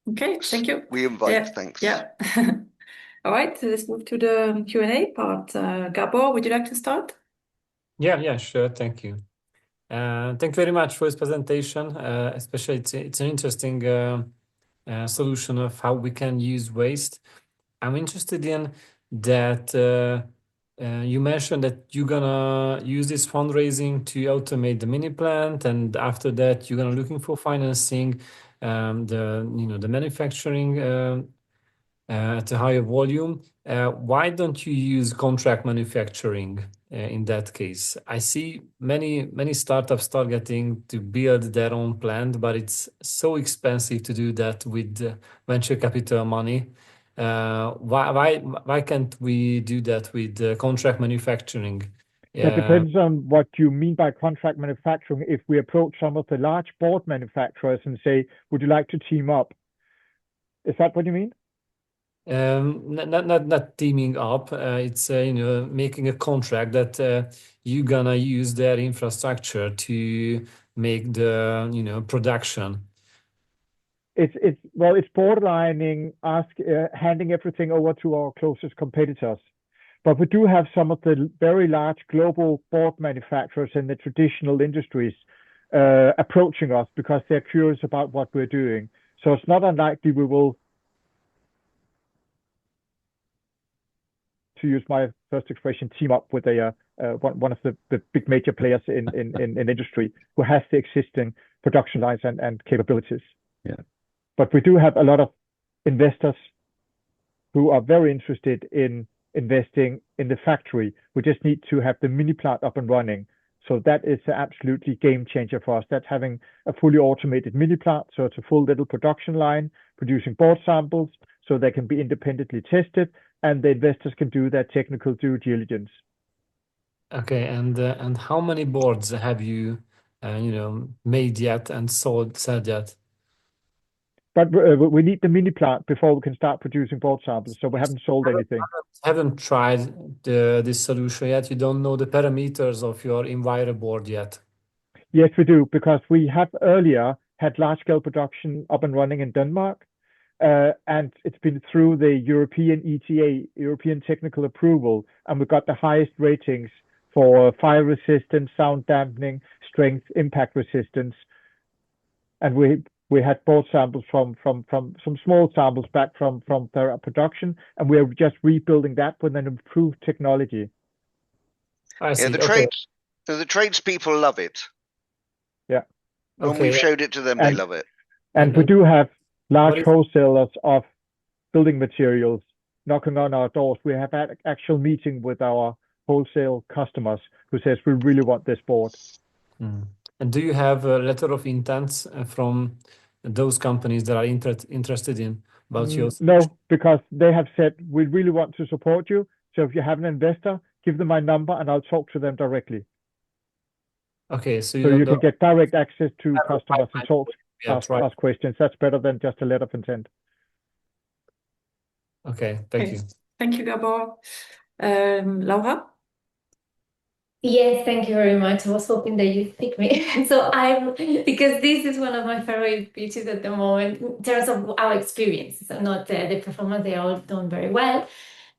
Okay, thank you. We invite, thanks. Yeah. All right, so let's move to the Q&A part. Gabor, would you like to start? Yeah, sure. Thank you. Thank you very much for this presentation. Especially, it's an interesting solution of how we can use waste. I'm interested in that you mentioned that you're gonna use this fundraising to automate the mini plant, and after that you're gonna looking for financing the manufacturing at a higher volume. Why don't you use contract manufacturing in that case? I see many startups targeting to build their own plant, but it's so expensive to do that with venture capital money. Why can't we do that with contract manufacturing? That depends on what you mean by contract manufacturing. If we approach some of the large board manufacturers and say, would you like to team up? Is that what you mean? Not teaming up. It's making a contract that you're gonna use their infrastructure to make the production. It's borderlining handing everything over to our closest competitors. But we do have some of the very large global board manufacturers in the traditional industries approaching us because they're curious about what we're doing. So it's not unlikely we will to use my first expression, team up with one of the big major players in industry who has the existing production lines and capabilities. Yeah. But we do have a lot of investors who are very interested in investing in the factory. We just need to have the mini plant up and running. So that is an absolutely game changer for us. That's having a fully automated mini plant. So it's a full little production line producing board samples so they can be independently tested and the investors can do their technical due diligence. Okay, and how many boards have you made yet and sold yet? But we need the mini plant before we can start producing board samples. So we haven't sold anything. Haven't tried this solution yet. You don't know the parameters of your Enviraboard yet. Yes, we do, because we have earlier had large-scale production up and running in Denmark, and it's been through the European ETA, European Technical Approval, and we got the highest ratings for fire resistance, sound dampening, strength, impact resistance, and we had board samples from some small samples back from their production, and we're just rebuilding that with an improved technology. I see. The tradespeople love it. Yeah. When we've showed it to them, they love it. And we do have large wholesalers of building materials knocking on our doors. We have had actual meeting with our wholesale customers who says we really want this board. And do you have a letter of intent from those companies that are interested in about your solution? No, because they have said we really want to support you. So if you have an investor, give them my number and I'll talk to them directly. Okay, so you can get direct access to customers and talk, ask questions. That's better than just a letter of intent. Okay, thank you. Thank you, Gabor. Laura? Yes, thank you very much. I was hoping that you'd pick me. Because this is one of my favorite pitches at the moment in terms of our experience, so not the performance. They all done very well.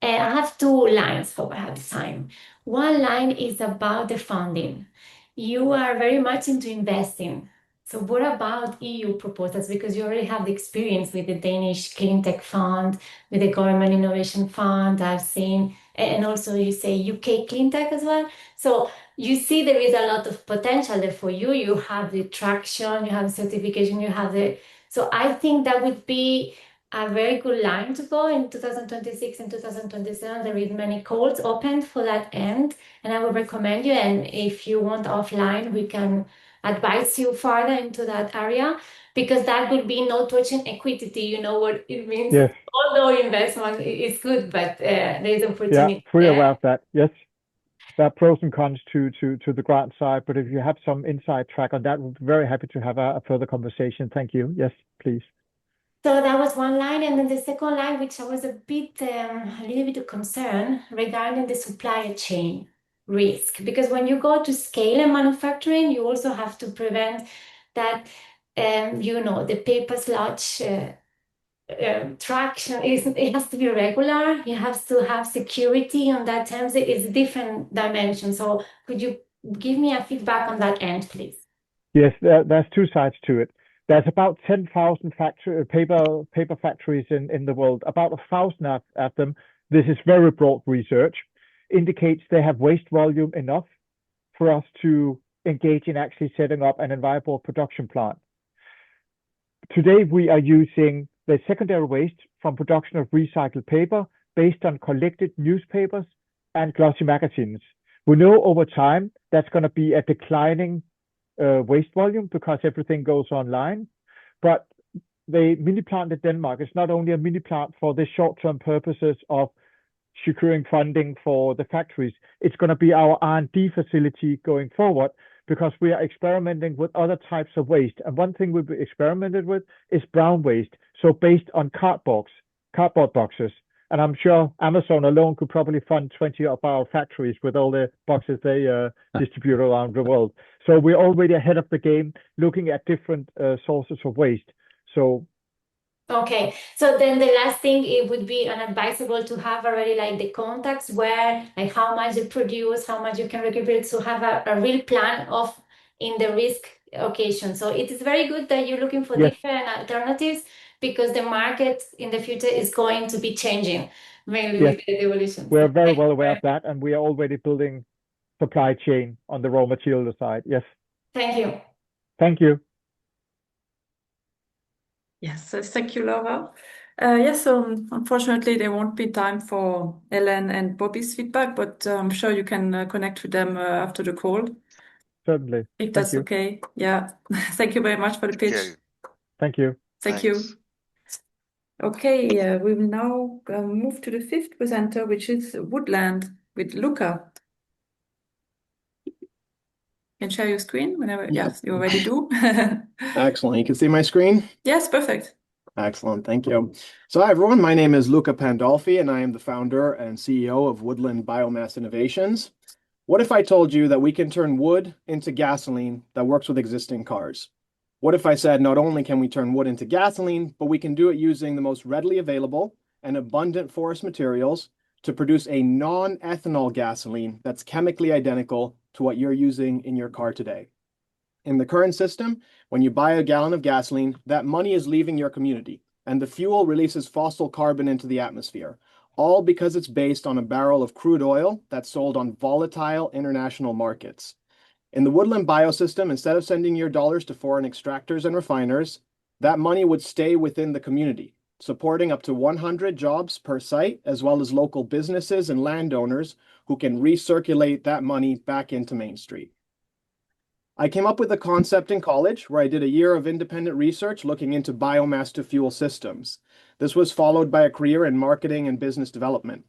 I have two lines for I have time. One line is about the funding. You are very much into investing. So what about EU proposals? Because you already have the experience with the Danish Clean Tech Fund, with the Government Innovation Fund, I've seen, and also you say UK Clean Tech as well. So you see there is a lot of potential there for you. You have the traction, you have certification, so I think that would be a very good line to go in 2026 and 2027. There is many calls open for that end, and I would recommend you. And if you want offline, we can advise you further into that area, because that would be no touching equity. You know what it means? Yes. Although investment is good, but there's opportunity. Yeah, fully aware of that. Yes. There are pros and cons to the grant side, but if you have some inside track on that, we're very happy to have a further conversation. Thank you. Yes, please. So that was one line, and then the second line, which I was a little bit concerned regarding the supply chain risk, because when you go to scale and manufacturing, you also have to prevent that, the paper sludge traction it has to be regular. You have to have security on that terms. It is a different dimension. So could you give me a feedback on that end, please? Yes, there's two sides to it. There's about 10,000 paper factories in the world. About 1,000 of them, this is very broad research, indicates they have waste volume enough for us to engage in actually setting up an Enviraboard production plant. Today, we are using the secondary waste from production of recycled paper based on collected newspapers and glossy magazines. We know over time that's going to be a declining waste volume because everything goes online. But the mini plant in Denmark is not only a mini plant for the short-term purposes of securing funding for the factories, it's going to be our R&D facility going forward, because we are experimenting with other types of waste. And one thing we've experimented with is brown waste, so based on cardboard boxes. And I'm sure Amazon alone could probably fund 20 of our factories with all the boxes they distribute around the world. So we're already ahead of the game, looking at different sources of waste. Okay, so then the last thing, it would be unadvisable to have already like the contacts where, like how much you produce, how much you can recuperate, to have a real plan of in the risk occasion. So it is very good that you're looking for different alternatives, because the market in the future is going to be changing mainly Yes. with the evolution. We're very well aware of that, and we are already building supply chain on the raw material side. Yes. Thank you. Thank you. Yes, thank you, Laura. Yes, so unfortunately, there won't be time for Ellen and Bobby's feedback, but I'm sure you can connect with them after the call, Certainly. if Thank that's you. okay. Yeah, thank you very much for the pitch. Okay, Thank you. Thank thanks. you. Okay, we will now move to the fifth presenter, which is Woodland with Luca. You can share your screen whenever. Yes, you already do. Excellent. You can see my screen? Yes, perfect. Excellent. Thank you. So, hi, everyone. My name is Luca Pandolfi, and I am the founder and CEO of Woodland Biomass Innovations. What if I told you that we can turn wood into gasoline that works with existing cars? What if I said not only can we turn wood into gasoline, but we can do it using the most readily available and abundant forest materials to produce a non-ethanol gasoline that's chemically identical to what you're using in your car today? In the current system, when you buy a gallon of gasoline, that money is leaving your community, and the fuel releases fossil carbon into the atmosphere, all because it's based on a barrel of crude oil that's sold on volatile international markets. In the Woodland biosystem, instead of sending your dollars to foreign extractors and refiners, that money would stay within the community, supporting up to 100 jobs per site, as well as local businesses and landowners who can recirculate that money back into Main Street. I came up with the concept in college, where I did a year of independent research looking into biomass to fuel systems. This was followed by a career in marketing and business development.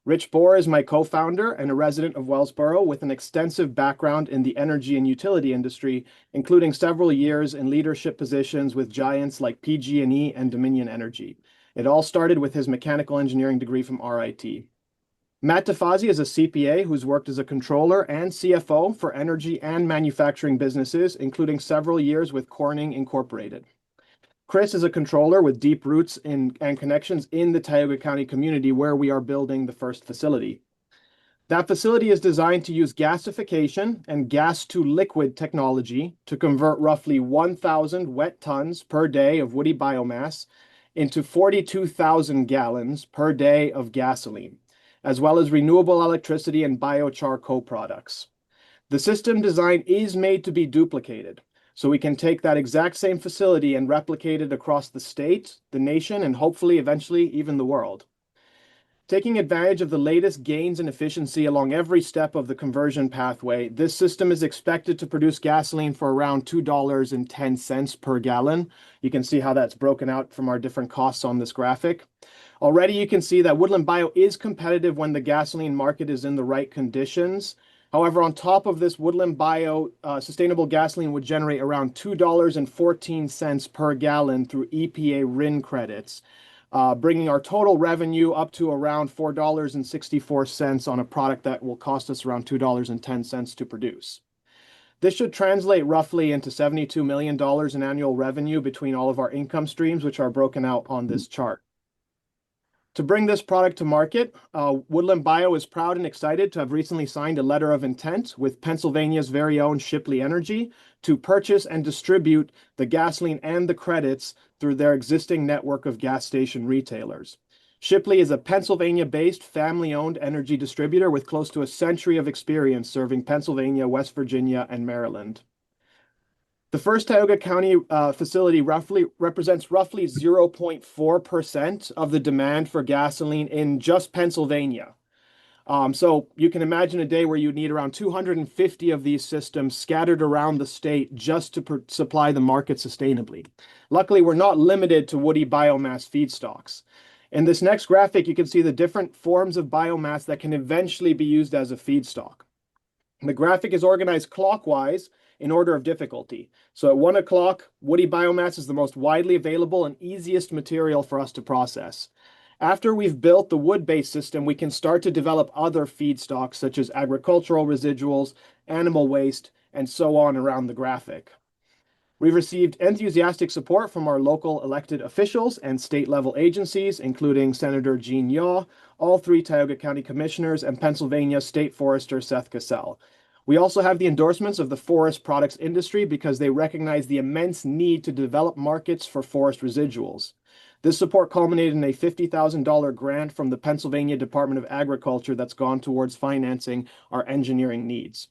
Rich Bohr is my co-founder and a resident of Wellsboro with an extensive background in the energy and utility industry, including several years in leadership positions with giants like PG&E and Dominion Energy. It all started with his mechanical engineering degree from RIT. Matt DeFazzi is a CPA who's worked as a controller and CFO for energy and manufacturing businesses, including several years with Corning Incorporated. Chris is a controller with deep roots and connections in the Tioga County community where we are building the first facility. That facility is designed to use gasification and gas-to-liquid technology to convert roughly 1,000 wet tons per day of woody biomass into 42,000 gallons per day of gasoline, as well as renewable electricity and biochar co-products. The system design is made to be duplicated, so we can take that exact same facility and replicate it across the state, the nation, and hopefully eventually even the world. Taking advantage of the latest gains in efficiency along every step of the conversion pathway, this system is expected to produce gasoline for around $2.10 per gallon. You can see how that's broken out from our different costs on this graphic. Already you can see that Woodland Bio is competitive when the gasoline market is in the right conditions. However, on top of this, Woodland Bio sustainable gasoline would generate around $2.14 per gallon through EPA RIN credits, bringing our total revenue up to around $4.64 on a product that will cost us around $2.10 to produce. This should translate roughly into $72 million in annual revenue between all of our income streams, which are broken out on this chart. To bring this product to market, Woodland Bio is proud and excited to have recently signed a letter of intent with Pennsylvania's very own Shipley Energy to purchase and distribute the gasoline and the credits through their existing network of gas station retailers. Shipley is a Pennsylvania-based, family-owned energy distributor with close to a century of experience serving Pennsylvania, West Virginia, and Maryland. The first Tioga County facility represents roughly 0.4% of the demand for gasoline in just Pennsylvania. So you can imagine a day where you need around 250 of these systems scattered around the state just to supply the market sustainably. Luckily, we're not limited to woody biomass feedstocks. In this next graphic, you can see the different forms of biomass that can eventually be used as a feedstock. The graphic is organized clockwise in order of difficulty. So at 1 o'clock, woody biomass is the most widely available and easiest material for us to process. After we've built the wood-based system, we can start to develop other feedstocks such as agricultural residuals, animal waste, and so on around the graphic. We've received enthusiastic support from our local elected officials and state-level agencies, including Senator Gene Yaw, all 3 Tioga County commissioners, and Pennsylvania State Forester Seth Cassell. We also have the endorsements of the forest products industry because they recognize the immense need to develop markets for forest residuals. This support culminated in a $50,000 grant from the Pennsylvania Department of Agriculture that's gone towards financing our engineering needs.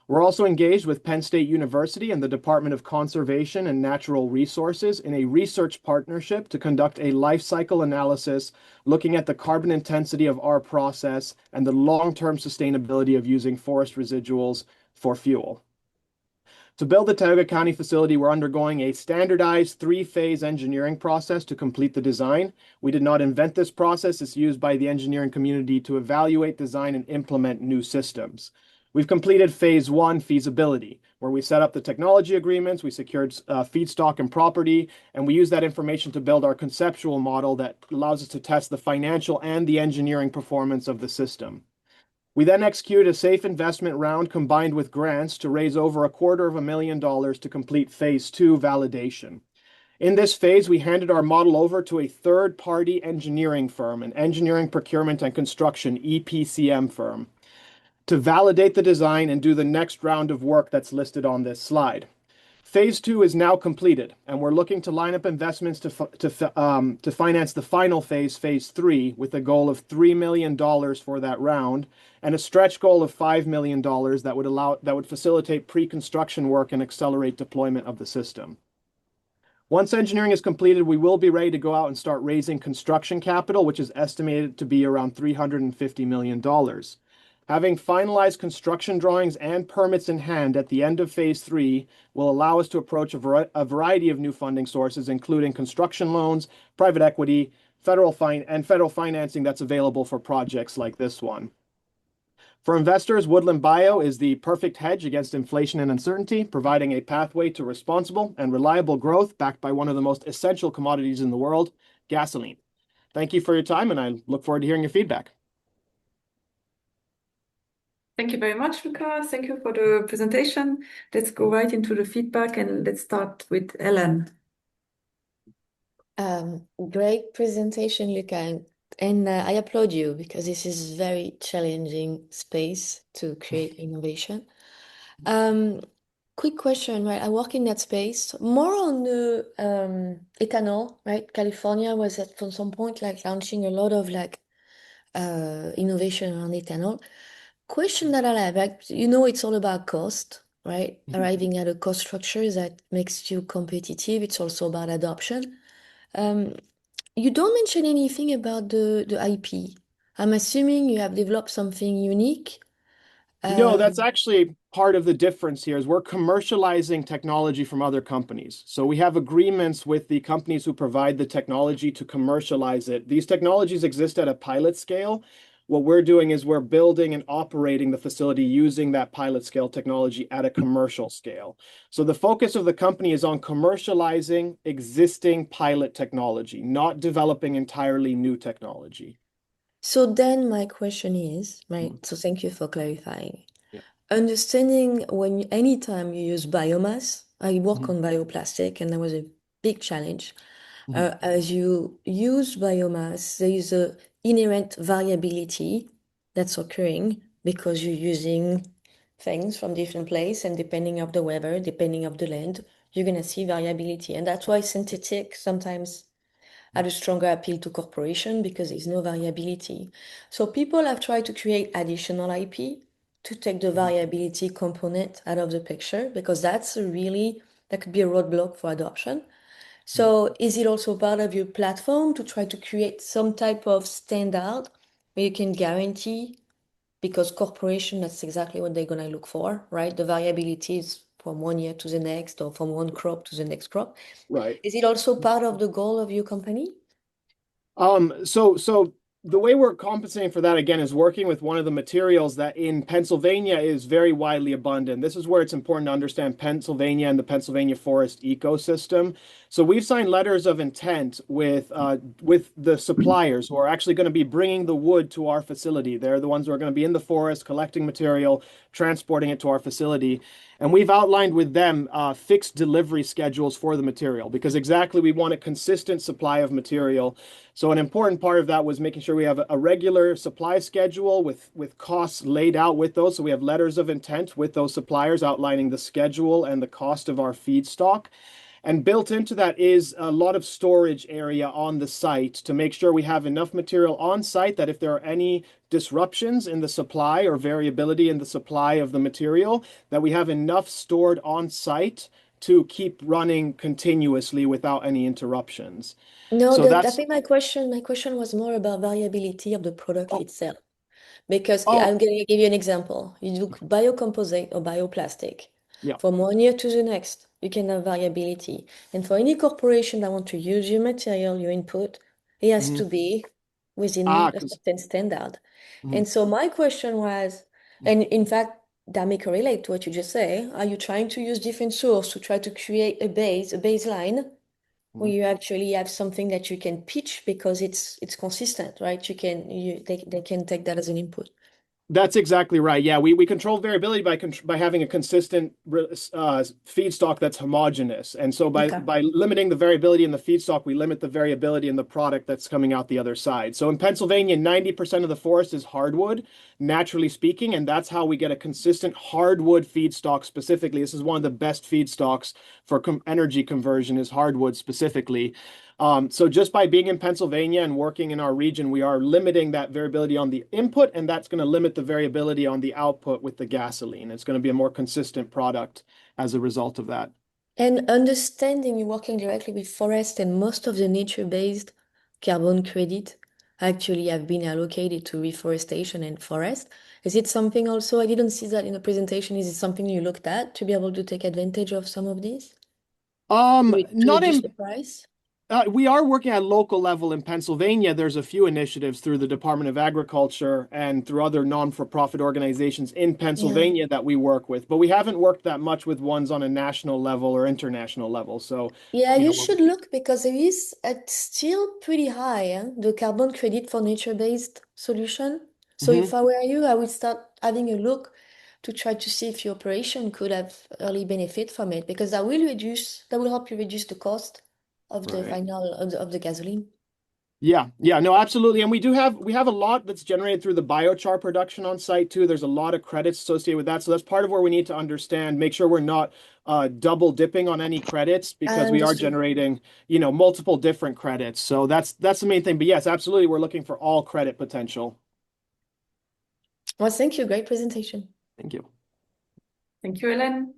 We're also engaged with Penn State University and the Department of Conservation and Natural Resources in a research partnership to conduct a life cycle analysis looking at the carbon intensity of our process and the long-term sustainability of using forest residuals for fuel. To build the Tioga County facility, we're undergoing a standardized 3-phase engineering process to complete the design. We did not invent this process. It's used by the engineering community to evaluate, design, and implement new systems. We've completed phase 1, feasibility, where we set up the technology agreements, we secured feedstock and property, and we use that information to build our conceptual model that allows us to test the financial and the engineering performance of the system. We then executed a safe investment round combined with grants to raise over $250,000 to complete phase 2 validation. In this phase, we handed our model over to a third-party engineering firm, an engineering procurement and construction EPCM firm, to validate the design and do the next round of work that's listed on this slide. Phase 2 is now completed, and we're looking to line up investments to finance the final phase, phase 3, with a goal of $3 million for that round, and a stretch goal of $5 million that would facilitate pre-construction work and accelerate deployment of the system. Once engineering is completed, we will be ready to go out and start raising construction capital, which is estimated to be around $350 million. Having finalized construction drawings and permits in hand at the end of phase 3 will allow us to approach a variety of new funding sources, including construction loans, private equity, federal financing that's available for projects like this one. For investors, Woodland Bio is the perfect hedge against inflation and uncertainty, providing a pathway to responsible and reliable growth backed by one of the most essential commodities in the world, gasoline. Thank you for your time, and I look forward to hearing your feedback. Thank you very much, Luca. Thank you for the presentation. Let's go right into the feedback, and let's start with Ellen. Great presentation, Luca. And I applaud you because this is very challenging space to create innovation. Quick question, right? I work in that space, more on the ethanol, right? California was at some point like launching a lot of like innovation around ethanol. Question that I have, like, it's all about cost, right? Arriving at a cost structure that makes you competitive. It's also about adoption. You don't mention anything about the IP. I'm assuming you have developed something unique. No, that's actually part of the difference here is we're commercializing technology from other companies. So we have agreements with the companies who provide the technology to commercialize it. These technologies exist at a pilot scale. What we're doing is we're building and operating the facility using that pilot scale technology at a commercial scale. So the focus of the company is on commercializing existing pilot technology, not developing entirely new technology. So then my question is, right? So thank you for clarifying. Yeah. Understanding anytime you use biomass, I work on bioplastic, and that was a big challenge. As you use biomass, there is a inherent variability that's occurring because you're using things from different places, and depending of the weather, depending of the land, you're gonna see variability. And that's why synthetic sometimes had a stronger appeal to corporation because there's no variability. So people have tried to create additional IP to take the variability component out of the picture because that could be a roadblock for adoption. So is it also part of your platform to try to create some type of standard where you can guarantee, because corporation, that's exactly what they're going to look for, right? The variability is from one year to the next or from one crop to the next crop. Right. Is it also part of the goal of your company? So the way we're compensating for that, again, is working with one of the materials that in Pennsylvania is very widely abundant. This is where it's important to understand Pennsylvania and the Pennsylvania forest ecosystem. So we've signed letters of intent with the suppliers who are actually going to be bringing the wood to our facility. They're the ones who are going to be in the forest, collecting material, transporting it to our facility. And we've outlined with them fixed delivery schedules for the material because exactly we want a consistent supply of material. So an important part of that was making sure we have a regular supply schedule with costs laid out with those. So we have letters of intent with those suppliers outlining the schedule and the cost of our feedstock. And built into that is a lot of storage area on the site to make sure we have enough material on site that if there are any disruptions in the supply or variability in the supply of the material, that we have enough stored on site to keep running continuously without any interruptions. No, So I that's think my question was more about variability of the product itself. Because oh I'm going to give you an example. You do biocomposite or bioplastic. yeah. From 1 year to the next, you can have variability. And for any corporation that want to use your material, your input, it has to be within a because certain standard. And so my question was, and in fact, that may correlate to what you just say. Are you trying to use different source to try to create a baseline, where you actually have something that you can pitch because it's consistent, right? They can take that as an input. That's exactly right. Yeah, we control variability by having a consistent feedstock that's homogeneous, and so by limiting the variability in the feedstock, we limit the variability in the product that's coming out the other side. So in Pennsylvania, 90% of the forest is hardwood, naturally speaking, and that's how we get a consistent hardwood feedstock specifically. This is one of the best feedstocks for energy conversion is hardwood specifically. So just by being in Pennsylvania and working in our region, we are limiting that variability on the input, and that's going to limit the variability on the output with the gasoline. It's going to be a more consistent product as a result of that. And understanding you're working directly with forest and most of the nature-based carbon credit actually have been allocated to reforestation and forest. Is it something also, I didn't see that in the presentation, is it something you looked at to be able to take advantage of some of these? To Not reduce in the price? we are working at local level in Pennsylvania. There's a few initiatives through the Department of Agriculture and through other non-for-profit organizations in Pennsylvania that we work with, but we haven't worked that much with ones on a national level or international level. So, Yeah, you you know, should look because there is still pretty high, the carbon credit for nature-based solution. So if I were you, I would start having a look to try to see if your operation could have early benefit from it because that will help you reduce the cost of the Right. final of the gasoline. Yeah, no, absolutely. And we have a lot that's generated through the biochar production on site too. There's a lot of credits associated with that. So that's part of where we need to understand, make sure we're not double dipping on any credits because we are Understood. generating, multiple different credits. So that's the main thing. But yes, absolutely, we're looking for all credit potential. Well, thank you. Great presentation. Thank you. Thank you, Hélène.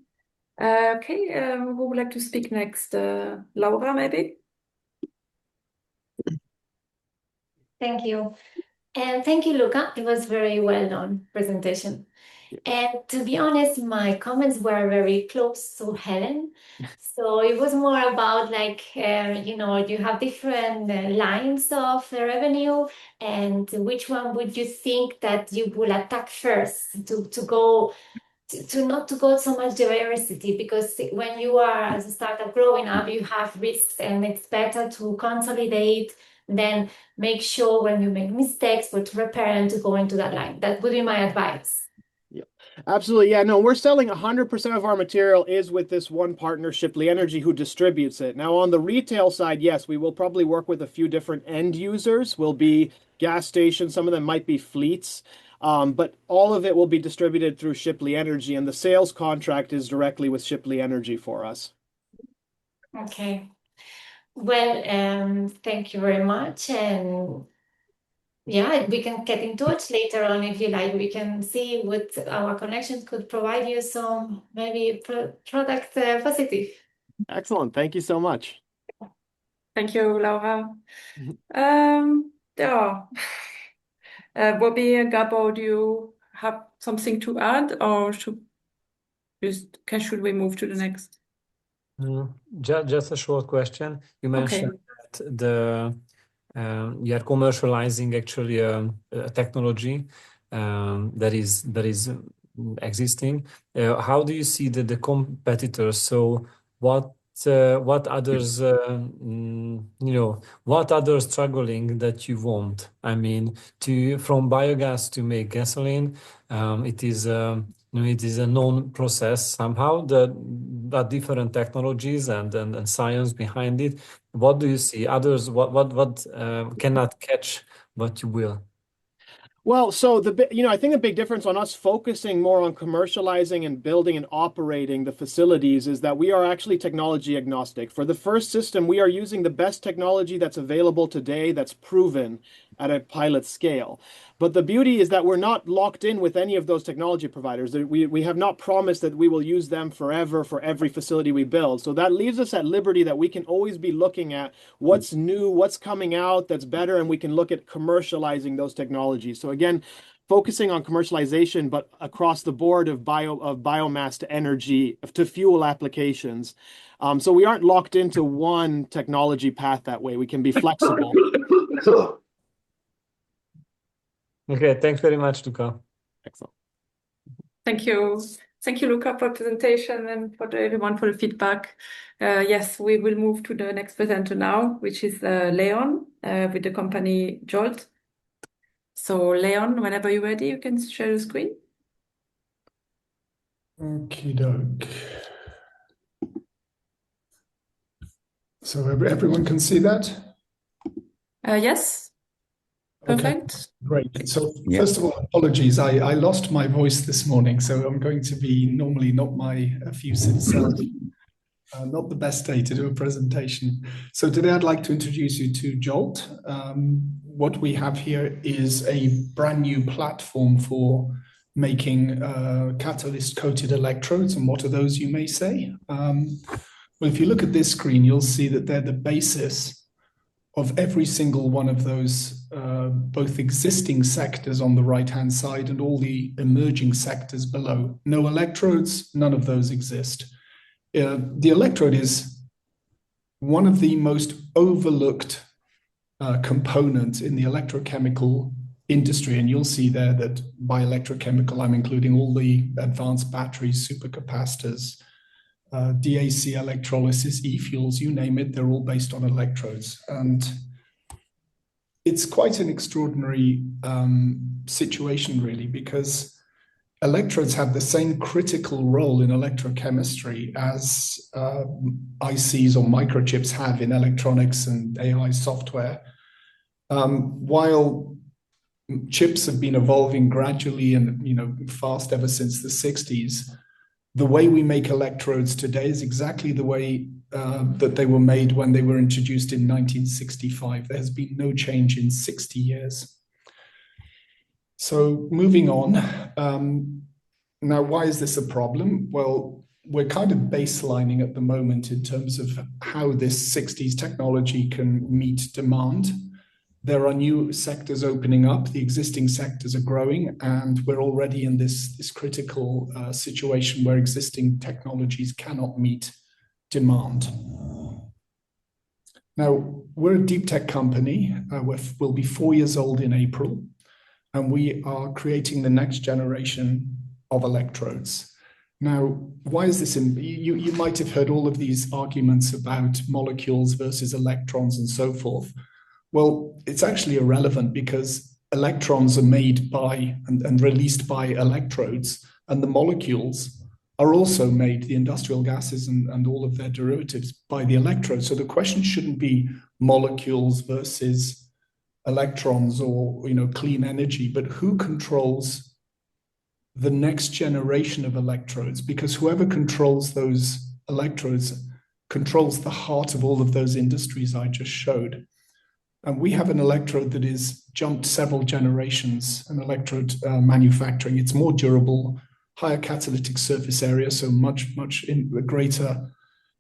Okay, who would like to speak next? Laura, maybe? Thank you. And thank you, Luca. It was very well done presentation. And to be honest, my comments were very close to Helen. So it was more about you have different lines of revenue, and which one would you think that you will attack first to not to go so much diversity, because when you are as a startup growing up, you have risks, and it's better to consolidate than make sure when you make mistakes, but to repair and to go into that line. That would be my advice. Yeah, absolutely. Yeah, no, we're selling 100% of our material is with this one partner, Shipley Energy, who distributes it. Now, on the retail side, yes, we will probably work with a few different end users. Will be gas stations. Some of them might be fleets. But all of it will be distributed through Shipley Energy, and the sales contract is directly with Shipley Energy for us. Okay. Well, thank you very much. And yeah, we can get in touch later on if you like. We can see what our connections could provide you some maybe product positive. Excellent. Thank you so much. Thank you, Laura. Yeah. Bobby and Gabo, do you have something to add, or should we move to the next? Just a short question. You mentioned that you are commercializing actually a technology that is existing. How do you see the competitors? So what others what others struggling that you want? I mean, from biogas to make gasoline, it is it is a known process somehow. The different technologies and science behind it. What do you see? Others, what cannot catch what you will? Well, so I think the big difference on us focusing more on commercializing and building and operating the facilities is that we are actually technology agnostic. For the first system, we are using the best technology that's available today that's proven at a pilot scale. But the beauty is that we're not locked in with any of those technology providers. We have not promised that we will use them forever for every facility we build. So that leaves us at liberty that we can always be looking at what's new, what's coming out that's better, and we can look at commercializing those technologies. So again, focusing on commercialization, but across the board of biomass to energy to fuel applications. So we aren't locked into one technology path that way. We can be flexible. Okay, thanks very much, Luca. Excellent. Thank you. Thank you, Luca, for the presentation and for everyone for the feedback. Yes, we will move to the next presenter now, which is Leon with the company Jolt. So Leon, whenever you're ready, you can share the screen. Okie doke. So everyone can see that? Yes. Perfect. Okay, great. So first of all, apologies. I lost my voice this morning, so I'm going to be normally not my effusive self. Not the best day to do a presentation. So today I'd like to introduce you to Jolt. What we have here is a brand new platform for making catalyst-coated electrodes. And what are those, you may say? Well, if you look at this screen, you'll see that they're the basis of every single one of those both existing sectors on the right-hand side and all the emerging sectors below. No electrodes, none of those exist. The electrode is one of the most overlooked components in the electrochemical industry. And you'll see there that by electrochemical, I'm including all the advanced batteries, supercapacitors, DAC electrolysis, e-fuels, you name it, they're all based on electrodes. And it's quite an extraordinary situation, really, because electrodes have the same critical role in electrochemistry as ICs or microchips have in electronics and AI software. While chips have been evolving gradually and fast ever since the 60s, the way we make electrodes today is exactly the way that they were made when they were introduced in 1965. There has been no change in 60 years. So moving on, now why is this a problem? Well, we're kind of baselining at the moment in terms of how this 60s technology can meet demand. There are new sectors opening up, the existing sectors are growing, and we're already in this critical situation where existing technologies cannot meet demand. Now, we're a deep tech company. We'll be 4 years old in April, and we are creating the next generation of electrodes. Now, why is this? You might have heard all of these arguments about molecules versus electrons and so forth. Well, it's actually irrelevant because electrons are made by and released by electrodes, and the molecules are also made, the industrial gases and all of their derivatives, by the electrodes. So the question shouldn't be molecules versus electrons or clean energy, but who controls the next generation of electrodes? Because whoever controls those electrodes controls the heart of all of those industries I just showed. And we have an electrode that is jumped several generations, an electrode manufacturing. It's more durable, higher catalytic surface area, so much greater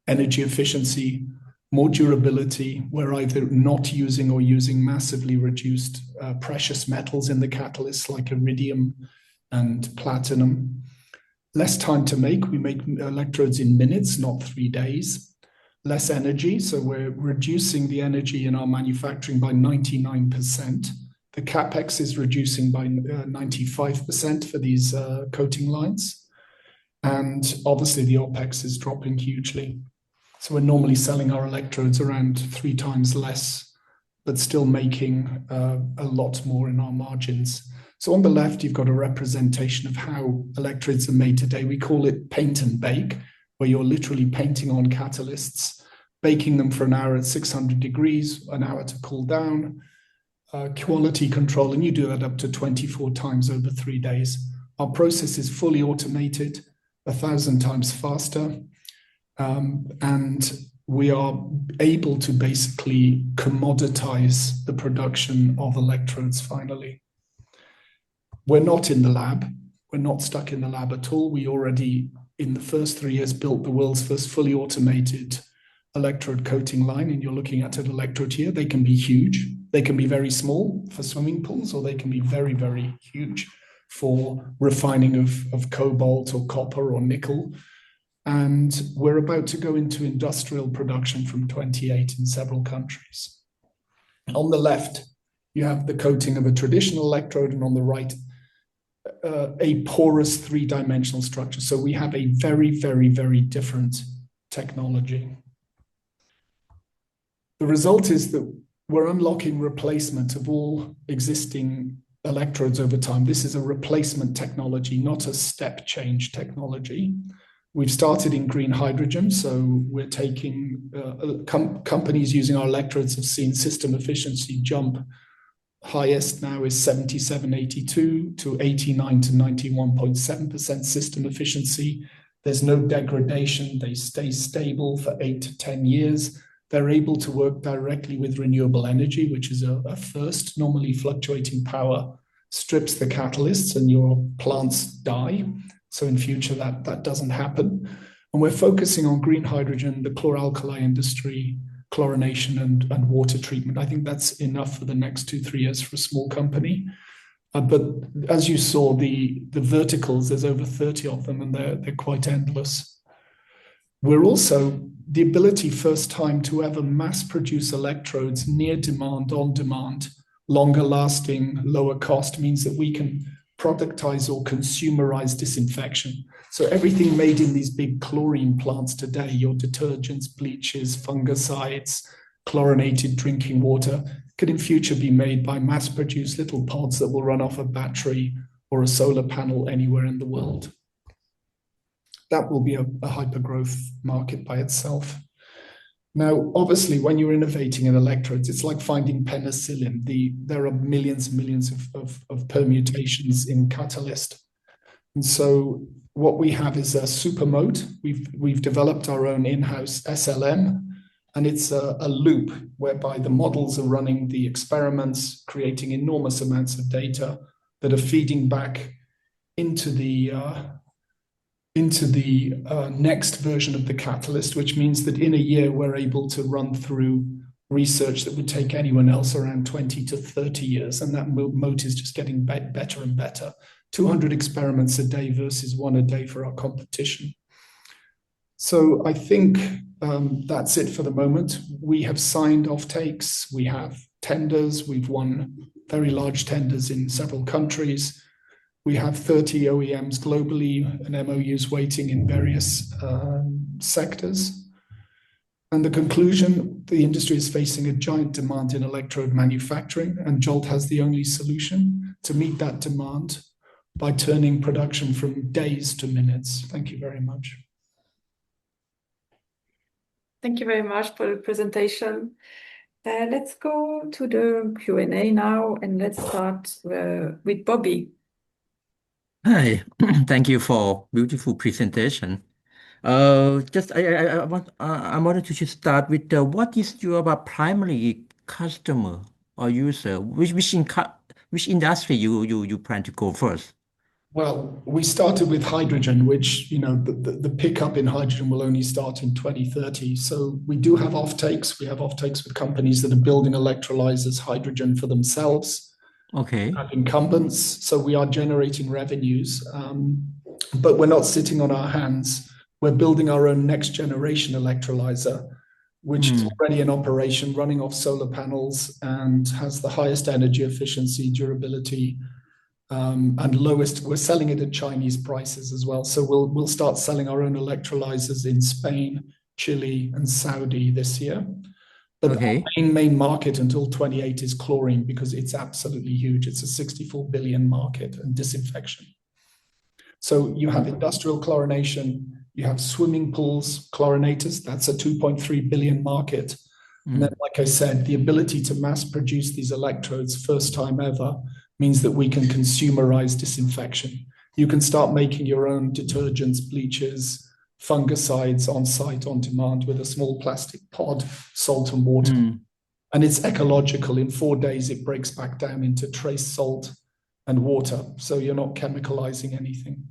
energy efficiency, more durability. We're either not using or using massively reduced precious metals in the catalysts like iridium and platinum. Less time to make. We make electrodes in minutes, not 3 days. Less energy, so we're reducing the energy in our manufacturing by 99%. The capex is reducing by 95% for these coating lines. And obviously the OPEX is dropping hugely. So we're normally selling our electrodes around 3 times less, but still making a lot more in our margins. So on the left, you've got a representation of how electrodes are made today. We call it paint and bake, where you're literally painting on catalysts, baking them for an hour at 600 degrees, an hour to cool down, quality control, and you do that up to 24 times over 3 days. Our process is fully automated, 1,000 times faster, and we are able to basically commoditize the production of electrodes finally. We're not in the lab. We're not stuck in the lab at all. We already, in the first 3 years, built the world's first fully automated electrode coating line, and you're looking at an electrode here. They can be huge. They can be very small for swimming pools, or they can be very, very huge for refining of cobalt or copper or nickel. And we're about to go into industrial production from 28 in several countries. On the left, you have the coating of a traditional electrode, and on the right, a porous three-dimensional structure. So we have a very, very, very different technology. The result is that we're unlocking replacement of all existing electrodes over time. This is a replacement technology, not a step change technology. We've started in green hydrogen, so we're taking companies using our electrodes have seen system efficiency jump. Highest now is 77.82 to 89 to 91.7% system efficiency. There's no degradation. They stay stable for 8 to 10 years. They're able to work directly with renewable energy, which is a first. Normally fluctuating power strips the catalysts and your plants die. So in future, that doesn't happen. And we're focusing on green hydrogen, the chlor-alkali industry, chlorination and water treatment. I think that's enough for the next 2-3 years for a small company. But as you saw, the verticals, there's over 30 of them, and they're quite endless. We're also the ability, first time to ever mass produce electrodes near demand, on demand, longer lasting, lower cost, means that we can productize or consumerize disinfection. So everything made in these big chlorine plants today, your detergents, bleaches, fungicides, chlorinated drinking water, could in future be made by mass-produced little pods that will run off a battery or a solar panel anywhere in the world. That will be a hyper-growth market by itself. Now, obviously, when you're innovating in electrodes, it's like finding penicillin. There are millions and millions of permutations in catalyst. And so what we have is a super mode. We've developed our own in-house SLM, and it's a loop whereby the models are running the experiments, creating enormous amounts of data that are feeding back into the next version of the catalyst, which means that in a year we're able to run through research that would take anyone else around 20 to 30 years. And that moat is just getting better and better. 200 experiments a day versus 1 a day for our competition. So I think that's it for the moment. We have signed offtakes, we have tenders, we've won very large tenders in several countries. We have 30 OEMs globally and MOUs waiting in various sectors. And the conclusion, the industry is facing a giant demand in electrode manufacturing, and Jolt has the only solution to meet that demand by turning production from days to minutes. Thank you very much. Thank you very much for the presentation. Let's go to the Q&A now, and let's start with Bobby. Hi, thank you for beautiful presentation. I wanted to just start with what is your primary customer or user? Which industry you plan to go first? Well, we started with hydrogen, which, the pickup in hydrogen will only start in 2030. So we do have offtakes. We have offtakes with companies that are building electrolyzers, hydrogen for themselves. Okay. And incumbents. So we are generating revenues, but we're not sitting on our hands. We're building our own next generation electrolyzer, which is already in operation, running off solar panels, and has the highest energy efficiency, durability, and lowest. We're selling it at Chinese prices as well. So we'll start selling our own electrolyzers in Spain, Chile, and Saudi this year. But Okay. the main market until 28 is chlorine, because it's absolutely huge. It's a 64 billion market, and disinfection. So you have industrial chlorination, you have swimming pools, chlorinators. That's a 2.3 billion market. And then, like I said, the ability to mass produce these electrodes first time ever means that we can consumerize disinfection. You can start making your own detergents, bleaches, fungicides on site, on demand with a small plastic pod, salt and water. And it's ecological. In 4 days, it breaks back down into trace salt and water. So you're not chemicalizing anything.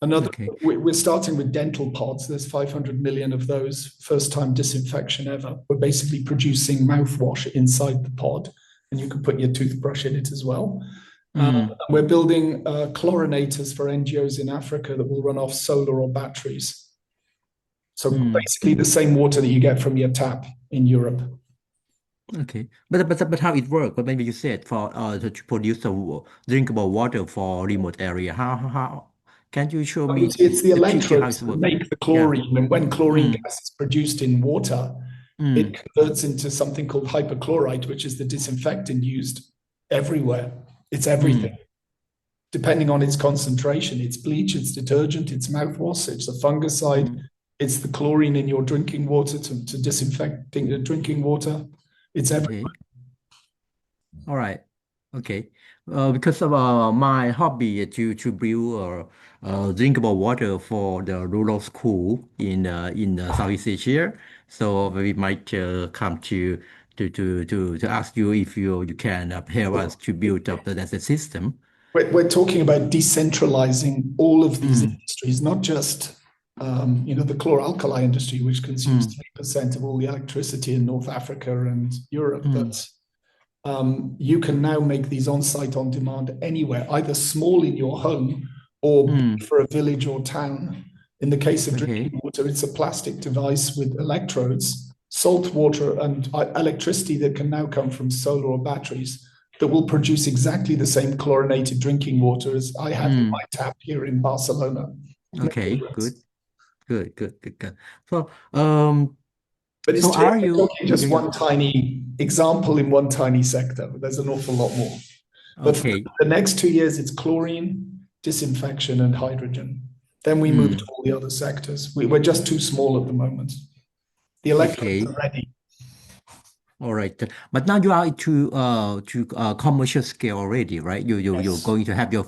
We're starting with dental pods. There's 500 million of those, first time disinfection ever. We're basically producing mouthwash inside the pod, and you can put your toothbrush in it as well. We're building chlorinators for NGOs in Africa that will run off solar or batteries. So basically the same water that you get from your tap in Europe. Okay, but how it works? But maybe you said for to produce the drinkable water for remote area. How can you show me It's the the picture how electrodes it's that working? make the chlorine, and when chlorine gas is produced in water, it converts into something called hypochlorite, which is the disinfectant used everywhere. It's everything. Depending on its concentration, it's bleach, it's detergent, it's mouthwash, it's a fungicide, it's the chlorine in your drinking water to disinfect the drinking water. It's everywhere. All right. Okay. Because of my hobby to brew drinkable water for the rural school in Southeast Asia, so we might come to ask you if you can help us to build up that system. We're talking about decentralizing all of these industries, not just the chlor-alkali industry, which consumes 3% of all the electricity in North Africa and Europe, but you can now make these on-site, on-demand anywhere, either small in your home or for a village or town. In the case of drinking water, it's a plastic device with electrodes, salt water, and electricity that can now come from solar or batteries that will produce exactly the same chlorinated drinking water as I have in my tap here in Barcelona. Okay, good. So, but it's are you talking just one tiny example in one tiny sector? There's an awful lot more. But for the next 2 years, it's chlorine, disinfection, and hydrogen. Then we move to all the other sectors. We're just too small at the moment. The electrodes are ready. All right, but now you are to commercial scale already, right? You're going to have your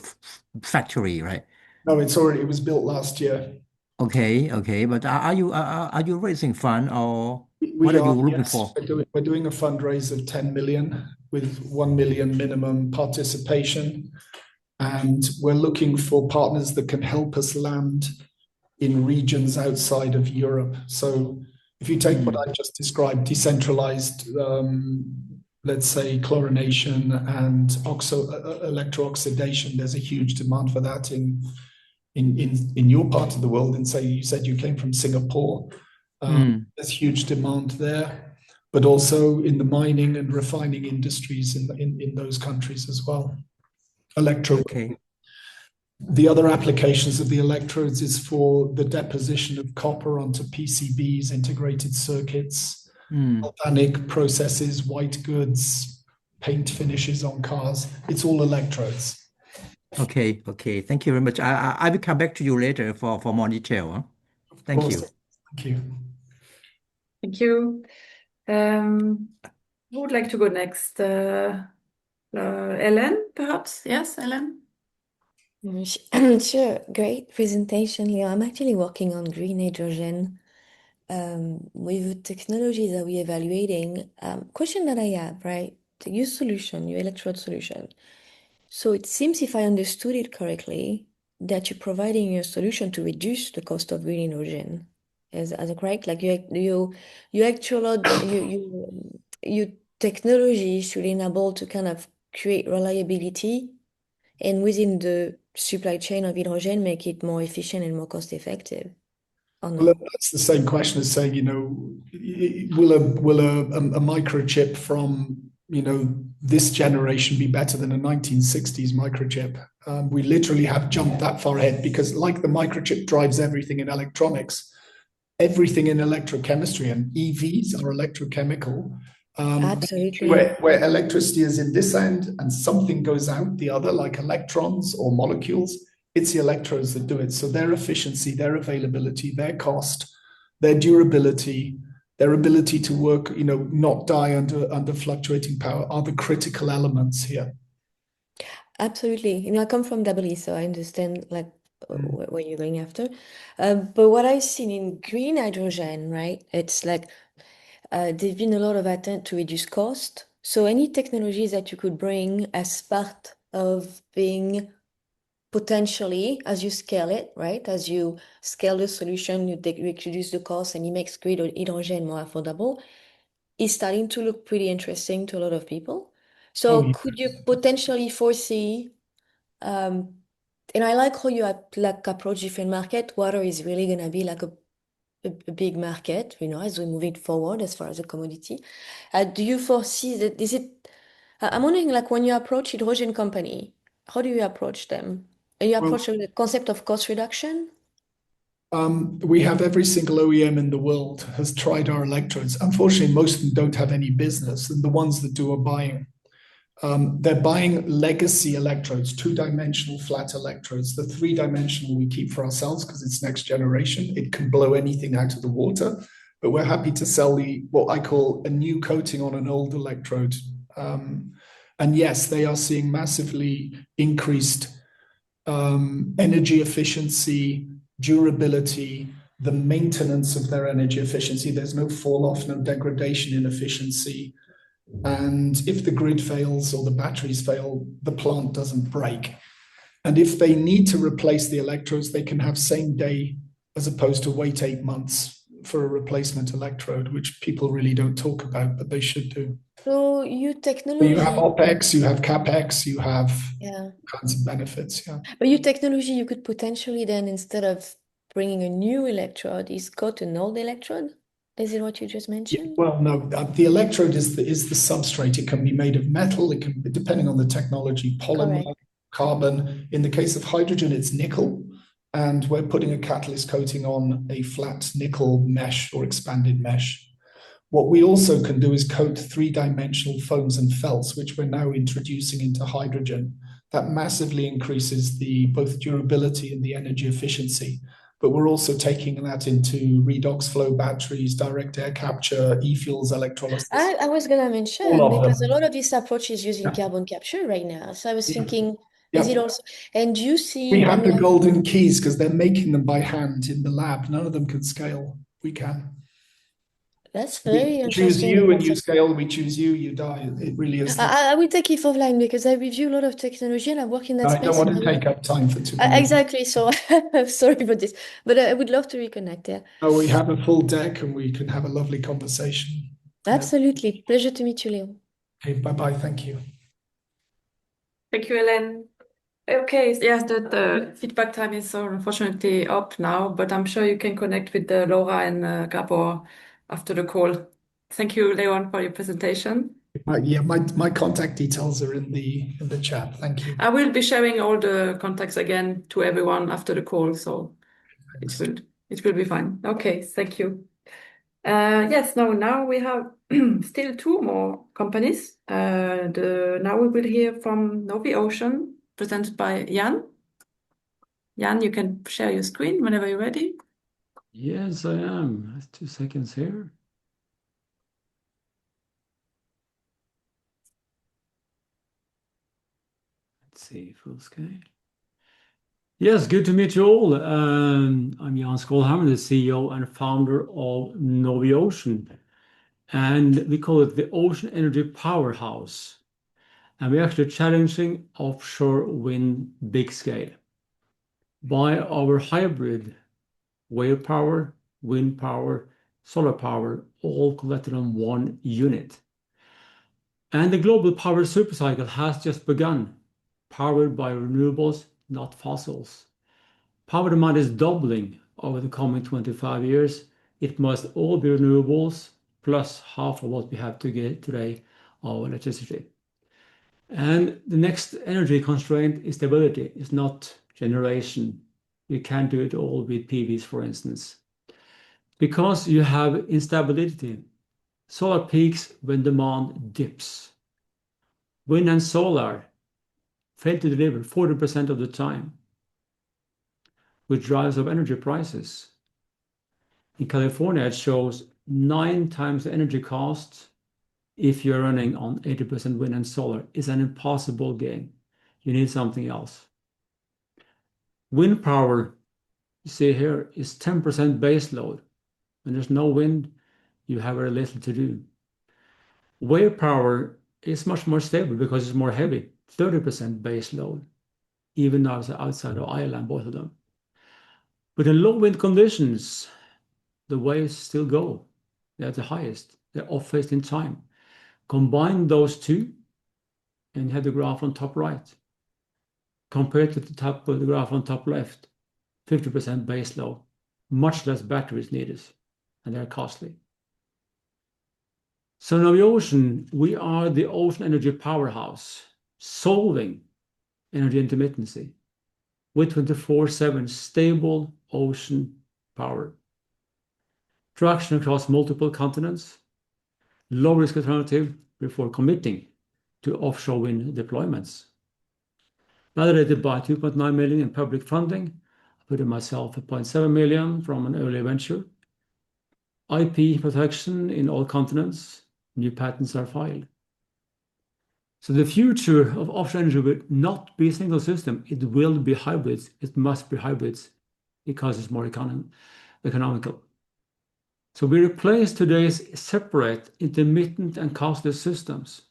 factory, right? No, it was built last year. Okay, but are you raising fund or We what are you are, looking yes. for? We're doing a fundraise of 10 million with 1 million minimum participation. And we're looking for partners that can help us land in regions outside of Europe. So if you take what I just described, decentralized, let's say chlorination and electro-oxidation, there's a huge demand for that in your part of the world. And say you said you came from Singapore. There's huge demand there, but also in the mining and refining industries in those countries as well. The other applications of the electrodes is for the deposition of copper onto PCBs, integrated circuits, galvanic processes, white goods, paint finishes on cars. It's all electrodes. Okay. Thank you very much. I will come back to you later for more detail. Huh? Thank you. Thank you. Thank you. Who would like to go next? Ellen, perhaps? Yes, Ellen? Sure, great presentation, Leo. I'm actually working on green hydrogen with the technologies that we're evaluating. Question that I have, right? Your solution, your electrode solution. So it seems, if I understood it correctly, that you're providing your solution to reduce the cost of green hydrogen. Is that correct? Like your technology should enable to kind of create reliability, and within the supply chain of hydrogen, make it more efficient and more cost effective. Well, that's the same question as saying, will a microchip from this generation be better than a 1960s microchip? We literally have jumped that far ahead because, like the microchip drives everything in electronics, everything in electrochemistry, and EVs are electrochemical. Absolutely. Where electricity is in this end and something goes out the other, like electrons or molecules, it's the electrodes that do it. So their efficiency, their availability, their cost, their durability, their ability to work, not die under fluctuating power are the critical elements here. Absolutely. I come from WE, so I understand what you're going after. But what I've seen in green hydrogen, right? It's like there's been a lot of attempt to reduce cost. So any technologies that you could bring as part of being potentially, as you scale it, right? As you scale the solution, you reduce the cost and it makes green hydrogen more affordable, is starting to look pretty interesting to a lot of people. So could you potentially foresee, and I like how you approach different market. Water is really gonna be like a big market, as we move it forward as far as a commodity. Do you foresee that, I'm wondering, like when you approach hydrogen company, how do you approach them? And you approach the concept of cost reduction? We have every single OEM in the world has tried our electrodes. Unfortunately, most of them don't have any business, and the ones that do are buying. They're buying legacy electrodes, two-dimensional flat electrodes. The three-dimensional we keep for ourselves because it's next generation. It can blow anything out of the water, but we're happy to sell what I call a new coating on an old electrode. And yes, they are seeing massively increased energy efficiency, durability, the maintenance of their energy efficiency. There's no fall off, no degradation in efficiency. And if the grid fails or the batteries fail, the plant doesn't break. And if they need to replace the electrodes, they can have same day as opposed to wait 8 months for a replacement electrode, which people really don't talk about, but they should do. So you have OPEX, you have CapEx, you have yeah, kinds of benefits. Yeah. But your technology, you could potentially then, instead of bringing a new electrode, is coat an old electrode? Is it what you just mentioned? Well, no, the electrode is the substrate. It can be made of metal. It can be, depending on the technology, polymer, Correct. carbon. In the case of hydrogen, it's nickel. And we're putting a catalyst coating on a flat nickel mesh or expanded mesh. What we also can do is coat three-dimensional foams and felts, which we're now introducing into hydrogen. That massively increases both durability and the energy efficiency. But we're also taking that into redox flow batteries, direct air capture, e-fuels, electrolysis. I was going to mention, because a lot of this approach is using carbon capture right now. So I was thinking, is it also, and do you see... We have the golden keys because they're making them by hand in the lab. None of them can scale. We can. That's very we interesting. choose you and you scale, we choose you, you die. It really is. I will take it offline because I review a lot of technology and I work in that space. I don't want to take up time for too long. Exactly. So I'm sorry for this, but I would love to reconnect. Yeah. Oh, we have a full deck and we can have a lovely conversation. Absolutely. Yeah. Pleasure to meet you, Leo. Okay, bye-bye. Thank you. Thank you, Hélène. Okay, yes, the feedback time is unfortunately up now, but I'm sure you can connect with Laura and Gabor after the call. Thank you, Leon, for your presentation. Yeah, my contact details are in the chat. Thank you. I will be sharing all the contacts again to everyone after the call, so it will be fine. Okay, thank you. Yes, now we have still two more companies. Now we will hear from Noviocean, presented by Jan. Jan, you can share your screen whenever you're ready. Yes, I am. 2 seconds here. Let's see, full scale. Yes, good to meet you all. I'm Jan Skolhammer, the CEO and founder of Noviocean. And we call it the Ocean Energy Powerhouse. And we're actually challenging offshore wind big scale by our hybrid wave power, wind power, solar power, all collected on one unit. And the global power supercycle has just begun, powered by renewables, not fossils. Power demand is doubling over the coming 25 years. It must all be renewables, plus half of what we have today of electricity. And the next energy constraint is stability, it's not generation. You can't do it all with PVs, for instance. Because you have instability. Solar peaks when demand dips. Wind and solar fail to deliver 40% of the time, which drives up energy prices. In California, it shows 9 times the energy cost if you're running on 80% wind and solar. It's an impossible game. You need something else. Wind power, you see here, is 10% base load. When there's no wind, you have very little to do. Wave power is much more stable because it's more heavy, 30% base load, even though it's outside of Ireland, both of them. But in low wind conditions, the waves still go. They're at the highest. They're off-phased in time. Combine those two, and you have the graph on top right. Compared to the top of the graph on top left, 50% base load, much less batteries needed, and they're costly. So Noviocean, we are the ocean energy powerhouse, solving energy intermittency with 24/7 stable ocean power. Traction across multiple continents, low risk alternative before committing to offshore wind deployments. Validated by 2.9 million in public funding. I put in myself a 0.7 million from an early venture. IP protection in all continents. New patents are filed. So the future of offshore energy will not be a single system. It will be hybrids. It must be hybrids because it's more economical. So we replace today's separate, intermittent, and costly systems,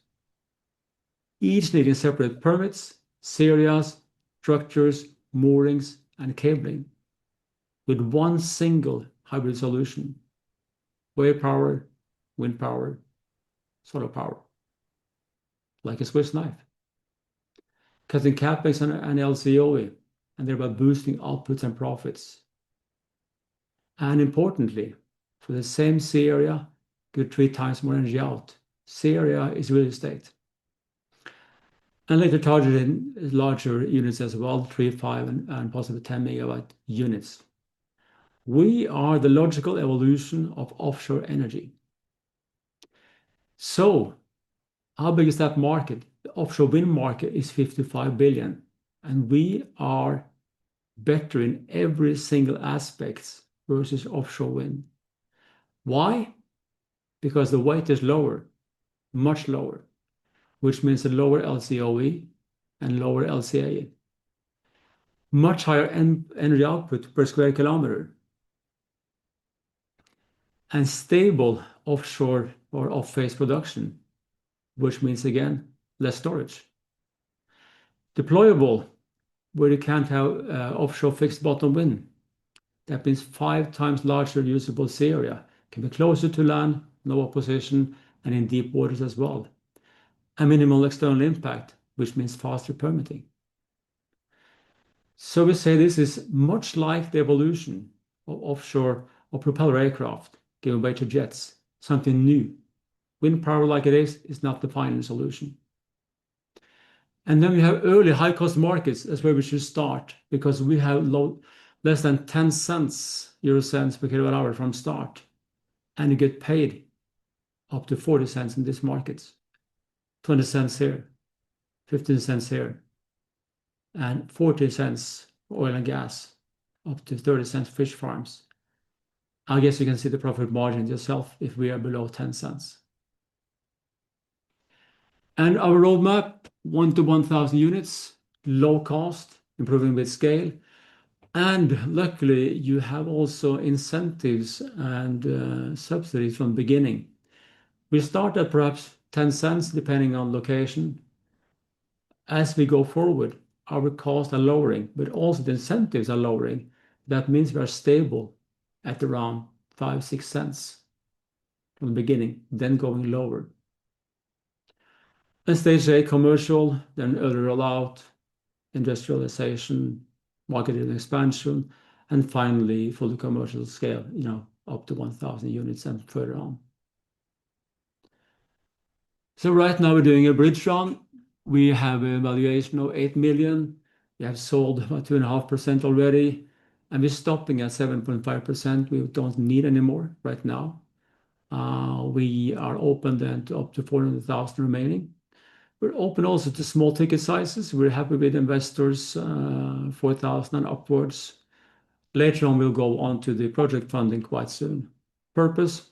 each needing separate permits, SERIAs, structures, moorings, and cabling, with one single hybrid solution: wave power, wind power, solar power, like a Swiss knife, cutting capex and LCOE, and thereby boosting outputs and profits. And importantly, for the same sea area, get 3 times more energy out. Sea area is real estate. And later targeted larger units as well, 3, 5, and possibly 10 megawatt units. We are the logical evolution of offshore energy. So, how big is that market? The offshore wind market is 55 billion, and we are better in every single aspect versus offshore wind. Why? Because the weight is lower, much lower, which means a lower LCOE and lower LCA. Much higher energy output per square kilometer. And stable offshore or off-phase production, which means, again, less storage. Deployable, where you can't have offshore fixed bottom wind. That means 5 times larger usable sea area. Can be closer to land, no opposition, and in deep waters as well. A minimal external impact, which means faster permitting. So we say this is much like the evolution of offshore or propeller aircraft giving way to jets, something new. Wind power like it is not the final solution. And then we have early high-cost markets. That's where we should start, because we have less than 10 cents, euro cents per kilowatt hour from start. And you get paid up to 40 cents in these markets. 20 cents here, 15 cents here, and 40 cents for oil and gas, up to 30 cents fish farms. I guess you can see the profit margin yourself if we are below 10 cents. And our roadmap, 1 to 1,000 units, low cost, improving with scale. And luckily, you have also incentives and subsidies from the beginning. We start at perhaps 10 cents, depending on location. As we go forward, our costs are lowering, but also the incentives are lowering. That means we are stable at around 5, 6 cents from the beginning, then going lower. And stage A, commercial, then early rollout, industrialization, market expansion, and finally fully commercial scale, up to 1,000 units and further on. So right now we're doing a bridge round. We have a valuation of 8 million. We have sold about 2.5% already, and we're stopping at 7.5%. We don't need any more right now. We are open then to up to 400,000 remaining. We're open also to small ticket sizes. We're happy with investors, 4,000 and upwards. Later on, we'll go on to the project funding quite soon. Purpose,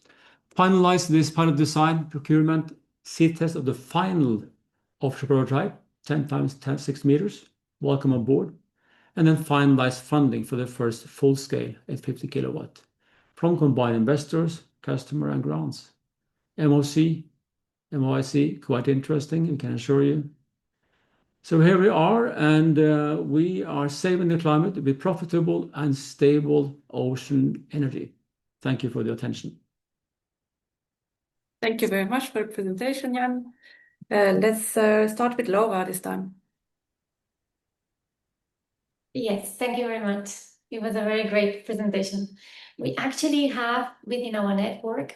finalize this pilot design, procurement, seed test of the final offshore prototype, 10 times 10, 6 meters. Welcome aboard. And then finalize funding for the first full scale at 50 kilowatt from combined investors, customer, and grants. MOIC, quite interesting, I can assure you. So here we are, and we are saving the climate with profitable and stable ocean energy. Thank you for the attention. Thank you very much for the presentation, Jan. Let's start with Laura this time. Yes, thank you very much. It was a very great presentation. We actually have within our network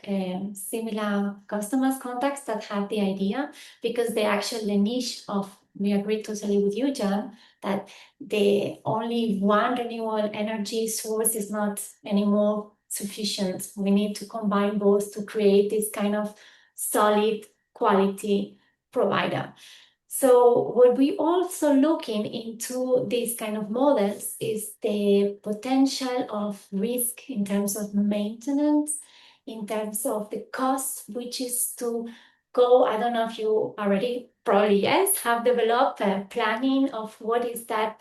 similar customers, contacts that have the idea, because the actual niche of, we agree totally with you, Jan, that the only one renewable energy source is not anymore sufficient. We need to combine both to create this kind of solid quality provider. So what we also looking into these kind of models is the potential of risk in terms of maintenance, in terms of the cost, which is to go, I don't know if you already, probably yes, have developed a planning of what is that,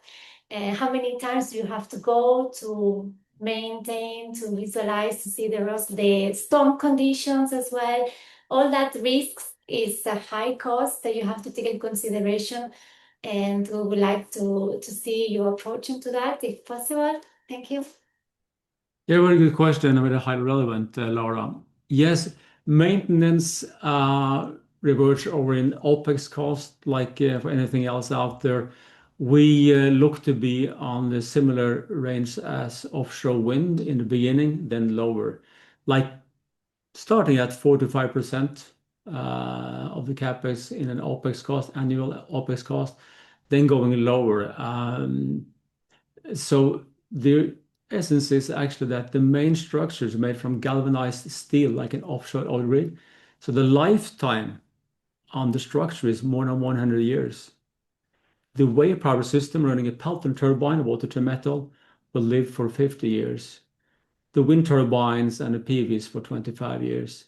how many times you have to go to maintain, to visualize, to see the storm conditions as well. All that risks is a high cost that you have to take into consideration, and we would like to see you approaching to that if possible. Thank you. Yeah, very good question and very highly relevant, Laura. Yes, maintenance reverts over in OpEx cost, like for anything else out there. We look to be on the similar range as offshore wind in the beginning, then lower, like starting at 4 to 5% of the CapEx in an OpEx cost, annual OpEx cost, then going lower. So the essence is actually that the main structure is made from galvanized steel, like an offshore oil rig. So the lifetime on the structure is more than 100 years. The wave power system running a Pelton turbine, water to metal, will live for 50 years. The wind turbines and the PVs for 25 years.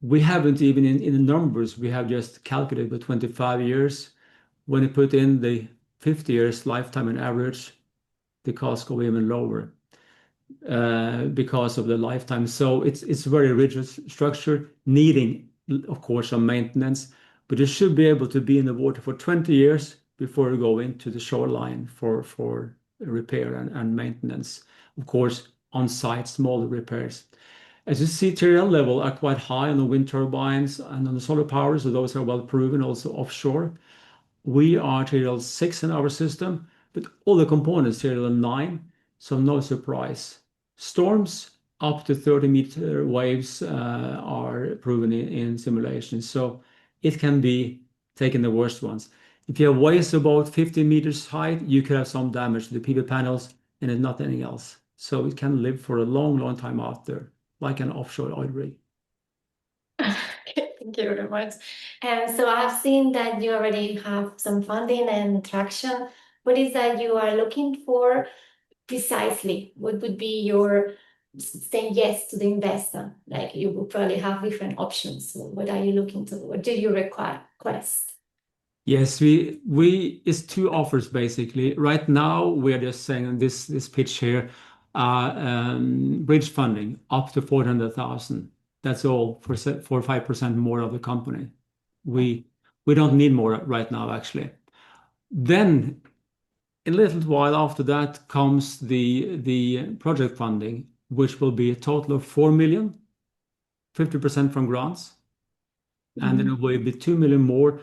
We haven't even in the numbers, we have just calculated the 25 years. When you put in the 50 years lifetime on average, the costs go even lower because of the lifetime. So it's a very rigid structure, needing, of course, some maintenance, but it should be able to be in the water for 20 years before you go into the shoreline for repair and maintenance. Of course, on-site, smaller repairs. As you see, TRL level are quite high on the wind turbines and on the solar power, so those are well proven also offshore. We are TRL 6 in our system, but all the components TRL 9, so no surprise. Storms up to 30-meter waves are proven in simulations, so it can be taken the worst ones. If you have waves about 50 meters height, you could have some damage to the PV panels and it's not anything else. So it can live for a long, long time out there, like an offshore oil rig. Thank you very much. So I've seen that you already have some funding and traction. What is that you are looking for precisely? What would be your saying yes to the investor? Like you will probably have different options. So what are you looking to? What do you request? Yes, it's two offers basically. Right now, we're just saying this pitch here, bridge funding up to 400,000. That's all for 5% more of the company. We don't need more right now, actually. Then, a little while after that comes the project funding, which will be a total of 4 million, 50% from grants, and then it will be 2 million more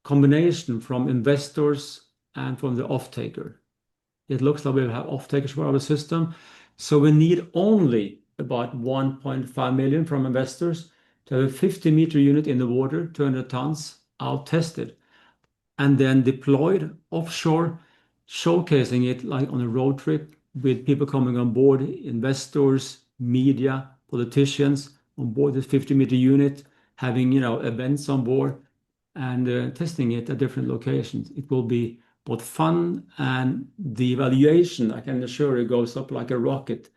combination from investors and from the off-taker. It looks like we have off-takers for our system. So we need only about 1.5 million from investors to have a 50-meter unit in the water, 200 tons, out tested, and then deployed offshore, showcasing it like on a road trip with people coming on board, investors, media, politicians on board this 50-meter unit, having events on board and testing it at different locations. It will be both fun and the evaluation, I can assure you, goes up like a rocket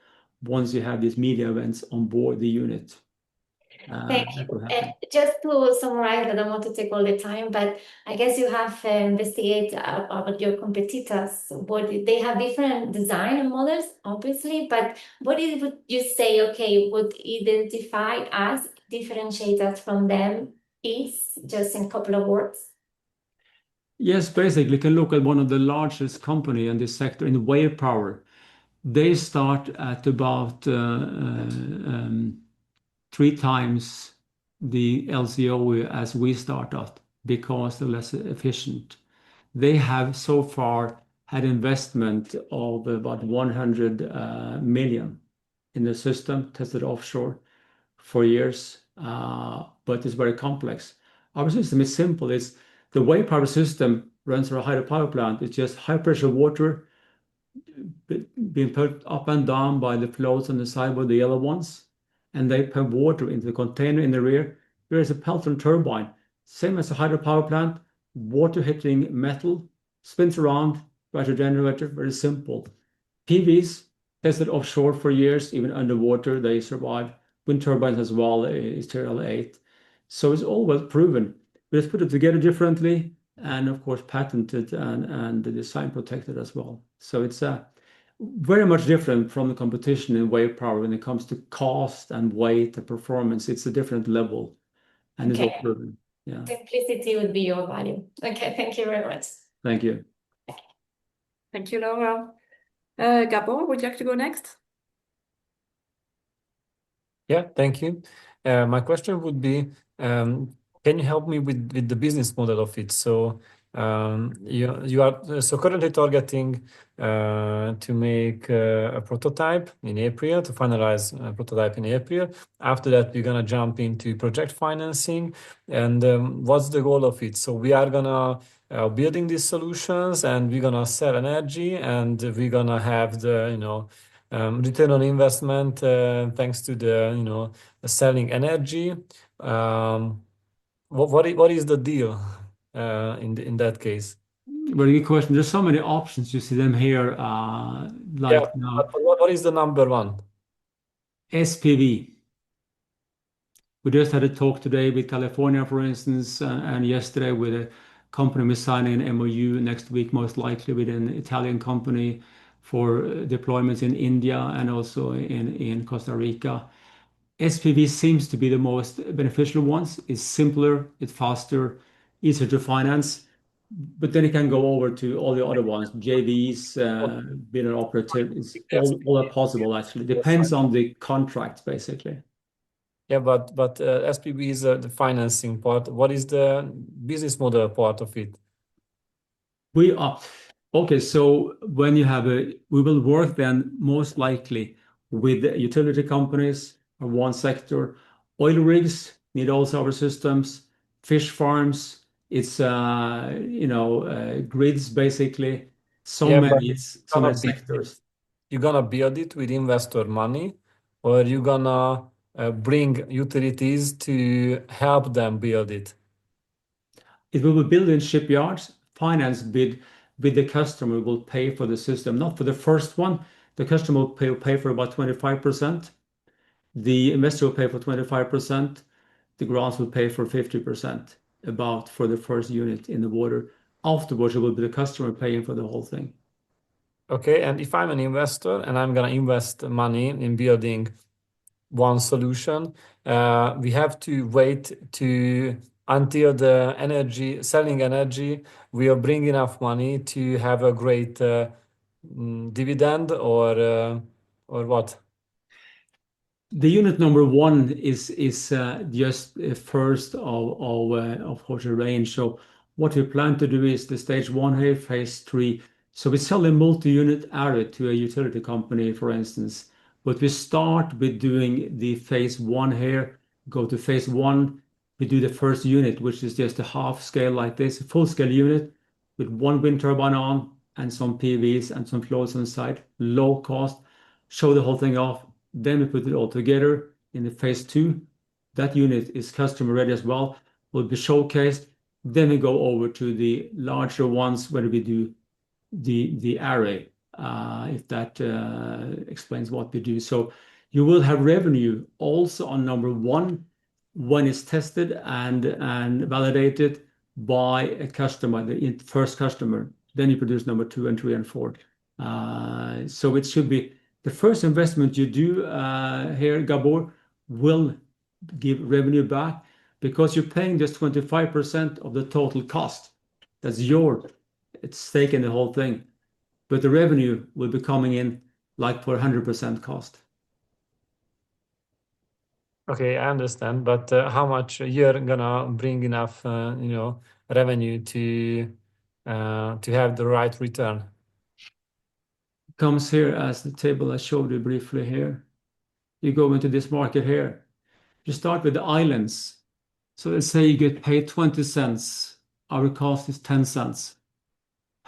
once you have these media events on board the unit. Thank that you. will And happen. just to summarize, I don't want to take all the time, but I guess you have investigated about your competitors. What they have different design and models, obviously, but what would you say, okay, would identify us, differentiate us from them is just in a couple of words? Yes, basically, you can look at one of the largest company in this sector in wave power. They start at about 3 times the LCO as we start at because they're less efficient. They have so far had investment of about 100 million in the system, tested offshore for years, but it's very complex. Our system is simple. It's the wave power system runs through a hydropower plant. It's just high pressure water being put up and down by the floats on the side with the yellow ones, and they pump water into the container in the rear. There is a Pelton turbine, same as a hydropower plant, water hitting metal, spins around, right a generator, very simple. PVs tested offshore for years, even underwater, they survive. Wind turbines as well, is Serial 8. So it's all well proven. We just put it together differently, and of course patented and the design protected as well. So it's very much different from the competition in wave power when it comes to cost and weight and performance. It's a different level, and it's all Okay. proven. Yeah. Simplicity would be your value. Okay, thank you very much. Thank you. Thank you, Laura. Gabor, would you like to go next? Yeah, thank you. My question would be, can you help me with the business model of it? So you are so currently targeting to make a prototype in April, to finalize a prototype in April. After that, we're gonna jump into project financing. And what's the goal of it? So we are gonna building these solutions, and we're gonna sell energy, and we're gonna have the return on investment thanks to the selling energy. What is the deal in that case? Very good question. There's so many options. You see them here, like Yeah, but what is the number one? SPV. We just had a talk today with California, for instance, and yesterday with a company we're signing an MOU next week, most likely with an Italian company for deployments in India and also in Costa Rica. SPV seems to be the most beneficial ones. It's simpler, it's faster, easier to finance, but then it can go over to all the other ones, JVs, being an operative. It's all are possible, actually. Depends on the contracts, basically. Yeah, but SPV is the financing part. What is the business model part of it? Okay, so when you have we will work then most likely with the utility companies or one sector. Oil rigs need also our systems, fish farms, it's grids basically, so many sectors. You're gonna build it with investor money, or you're gonna bring utilities to help them build it? It will be built in shipyards, financed with the customer will pay for the system, not for the first one. The customer will pay for about 25%. The investor will pay for 25%. The grants will pay for 50%, about for the first unit in the water. Afterwards, it will be the customer paying for the whole thing. Okay, and if I'm an investor and I'm gonna invest money in building one solution, we have to wait until the selling energy will bring enough money to have a great dividend, or what? The unit number one is just first of course a range. So what we plan to do is the stage one here, phase 3. So we sell a multi-unit array to a utility company, for instance. But we start with doing the phase 1 here, go to phase 1. We do the first unit, which is just a half scale like this, a full scale unit with one wind turbine on and some PVs and some floats on the side, low cost, show the whole thing off. Then we put it all together in the phase 2. That unit is customer ready as well, will be showcased. Then we go over to the larger ones where we do the array, if that explains what we do. So you will have revenue also on number 1 when it's tested and validated by a customer, the first customer, then you produce number 2 and 3 and 4. So it should be the first investment you do here, Gabor, will give revenue back because you're paying just 25% of the total cost. That's your stake in the whole thing. But the revenue will be coming in like for 100% cost. Okay, I understand, but how much you're gonna bring enough, revenue to have the right return? Comes here as the table I showed you briefly here. You go into this market here. You start with the islands. So let's say you get paid 20 cents. Our cost is 10 cents.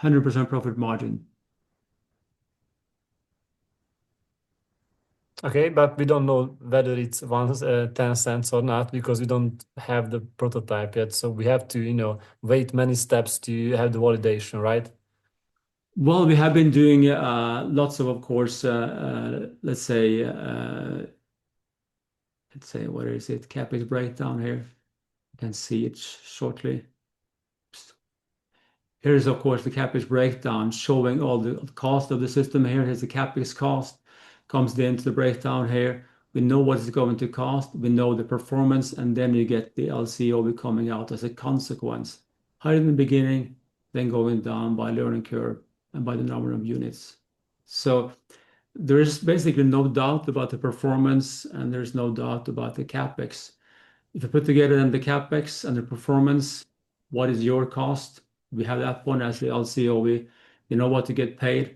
100% profit margin. Okay, but we don't know whether it's 10 cents or not because we don't have the prototype yet. So we have to, wait many steps to have the validation, right? Well, we have been doing lots of course, let's say, what is it? CapEx breakdown here. You can see it shortly. Here is, of course, the CapEx breakdown showing all the cost of the system. Here's the CapEx cost. Comes into the breakdown here. We know what it's going to cost. We know the performance, and then you get the LCOE coming out as a consequence. Higher in the beginning, then going down by learning curve and by the number of units. So there is basically no doubt about the performance, and there's no doubt about the CapEx. If you put together then the CapEx and the performance, what is your cost? We have that one as the LCOE. You know what to get paid.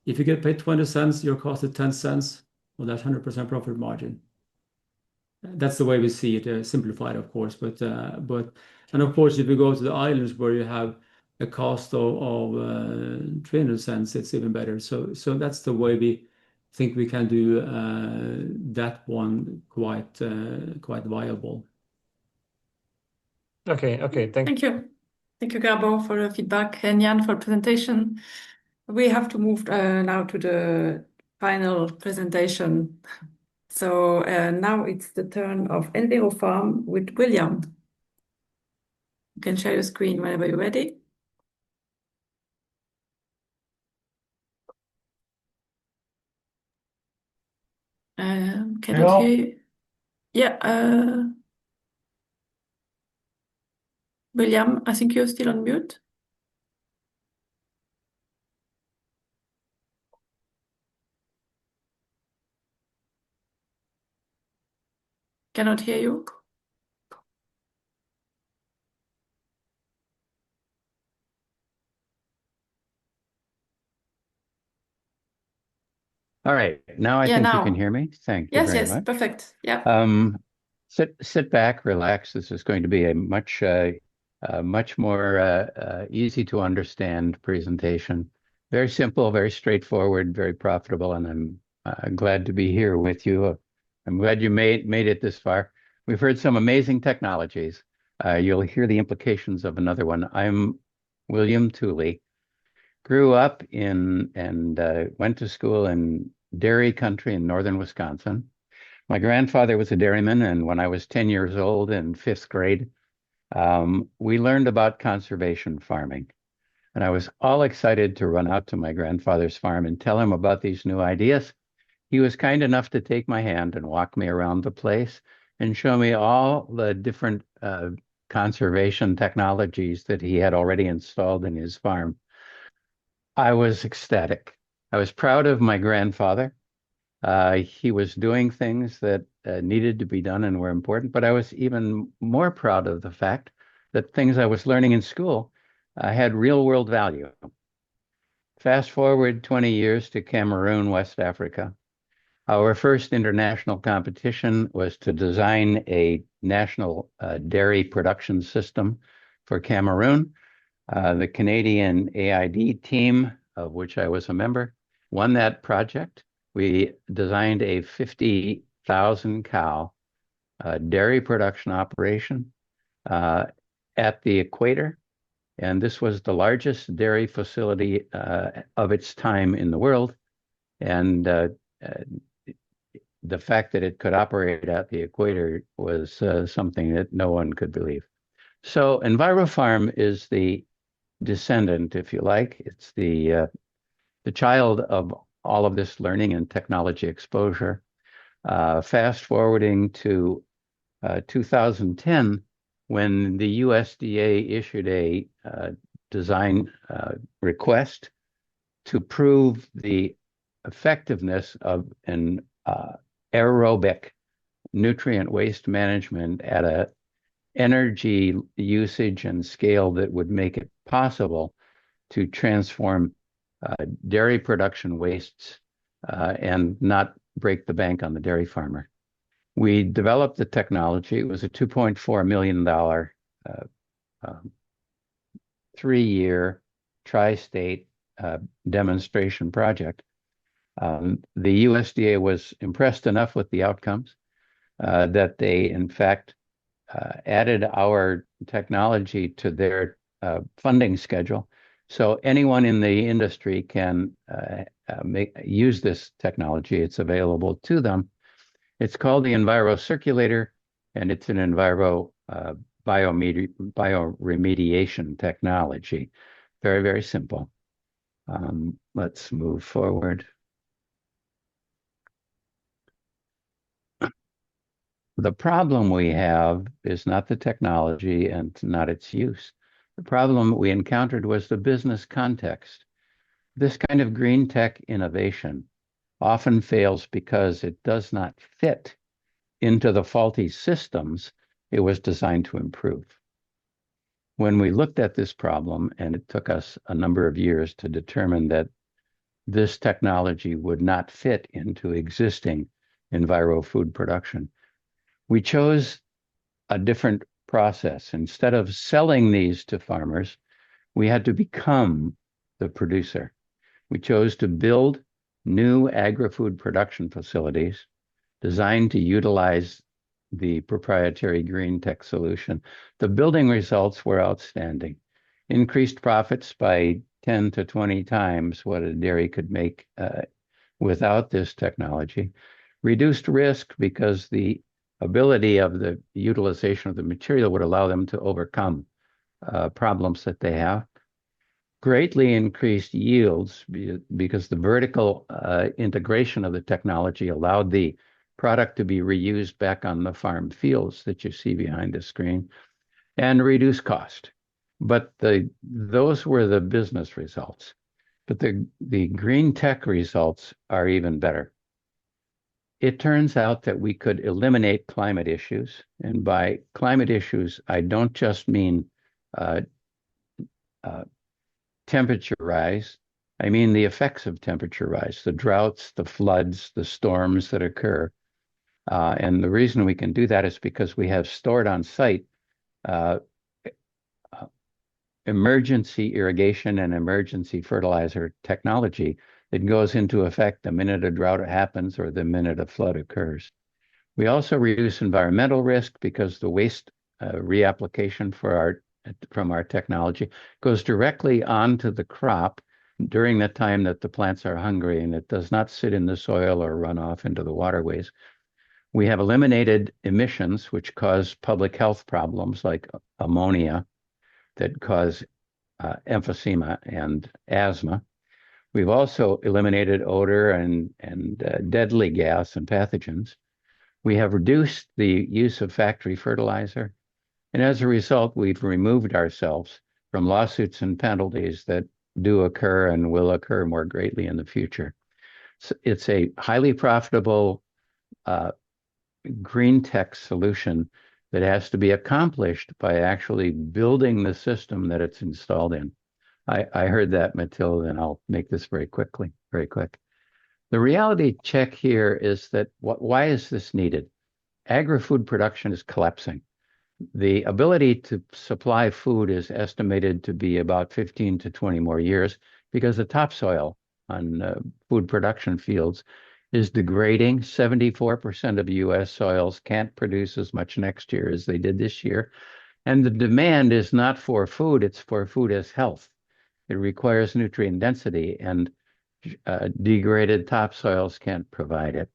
If you get paid 20 cents, your cost is 10 cents. Well, that's 100% profit margin. That's the way we see it, simplified, of course. And of course, if you go to the islands where you have a cost of 300 cents, it's even better. So that's the way we think we can do that one quite viable. Okay. Thank you. Thank you, Gabor, for the feedback, and Jan for the presentation. We have to move now to the final presentation. So now it's the turn of Enviro Farm with William. You can share your screen whenever you're ready. Cannot hear you. Yeah. William, I think you're still on mute. Cannot hear you. All right. Now I think you can hear me. Thank you very much. Yes, perfect. Yeah. Sit back, relax. This is going to be a much more easy to understand presentation. Very simple, very straightforward, very profitable, and I'm glad to be here with you. I'm glad you made it this far. We've heard some amazing technologies. You'll hear the implications of another one. I'm William Tooley. Grew up and went to school in dairy country in northern Wisconsin. My grandfather was a dairyman, and when I was 10 years old in 5th grade, we learned about conservation farming. And I was all excited to run out to my grandfather's farm and tell him about these new ideas. He was kind enough to take my hand and walk me around the place and show me all the different conservation technologies that he had already installed in his farm. I was ecstatic. I was proud of my grandfather. He was doing things that needed to be done and were important, but I was even more proud of the fact that things I was learning in school had real world value. Fast forward 20 years to Cameroon, West Africa. Our first international competition was to design a national dairy production system for Cameroon. The Canadian AID team, of which I was a member, won that project. We designed a 50,000 cow dairy production operation at the equator. And this was the largest dairy facility of its time in the world. And the the fact that it could operate at the equator was something that no one could believe. So Enviro Farm is the descendant, if you like. It's the child of all of this learning and technology exposure. Fast forwarding to 2010, when the USDA issued a design request to prove the effectiveness of an aerobic nutrient waste management at a energy usage and scale that would make it possible to transform dairy production wastes and not break the bank on the dairy farmer. We developed the technology. It was a $2.4 million 3-year tri-state demonstration project. The USDA was impressed enough with the outcomes that they, in fact, added our technology to their funding schedule. So anyone in the industry can use this technology. It's available to them. It's called the Enviro Circulator, and it's an Enviro bioremediation technology. Very, very simple. Let's move forward. The problem we have is not the technology and not its use. The problem we encountered was the business context. This kind of green tech innovation often fails because it does not fit into the faulty systems it was designed to improve. When we looked at this problem, and it took us a number of years to determine that this technology would not fit into existing Enviro food production, we chose a different process. Instead of selling these to farmers, we had to become the producer. We chose to build new agri-food production facilities designed to utilize the proprietary green tech solution. The building results were outstanding. Increased profits by 10 to 20 times what a dairy could make without this technology. Reduced risk because the ability of the utilization of the material would allow them to overcome problems that they have. Greatly increased yields because the vertical integration of the technology allowed the product to be reused back on the farm fields that you see behind the screen, and reduce cost. But those were the business results. But the green tech results are even better. It turns out that we could eliminate climate issues. And by climate issues, I don't just mean temperature rise. I mean the effects of temperature rise, the droughts, the floods, the storms that occur. And the reason we can do that is because we have stored on site emergency irrigation and emergency fertilizer technology that goes into effect the minute a drought happens or the minute a flood occurs. We also reduce environmental risk because the waste reapplication from our technology goes directly onto the crop during the time that the plants are hungry, and it does not sit in the soil or run off into the waterways. We have eliminated emissions which cause public health problems like ammonia that cause emphysema and asthma. We've also eliminated odor and deadly gas and pathogens. We have reduced the use of factory fertilizer. And as a result, we've removed ourselves from lawsuits and penalties that do occur and will occur more greatly in the future. So it's a highly profitable green tech solution that has to be accomplished by actually building the system that it's installed in. I heard that, Mathilde, and I'll make this very quick. The reality check here is that why is this needed? Agri-food production is collapsing. The ability to supply food is estimated to be about 15 to 20 more years because the topsoil on food production fields is degrading. 74% of U.S. soils can't produce as much next year as they did this year. And the demand is not for food, it's for food as health. It requires nutrient density, and degraded topsoils can't provide it.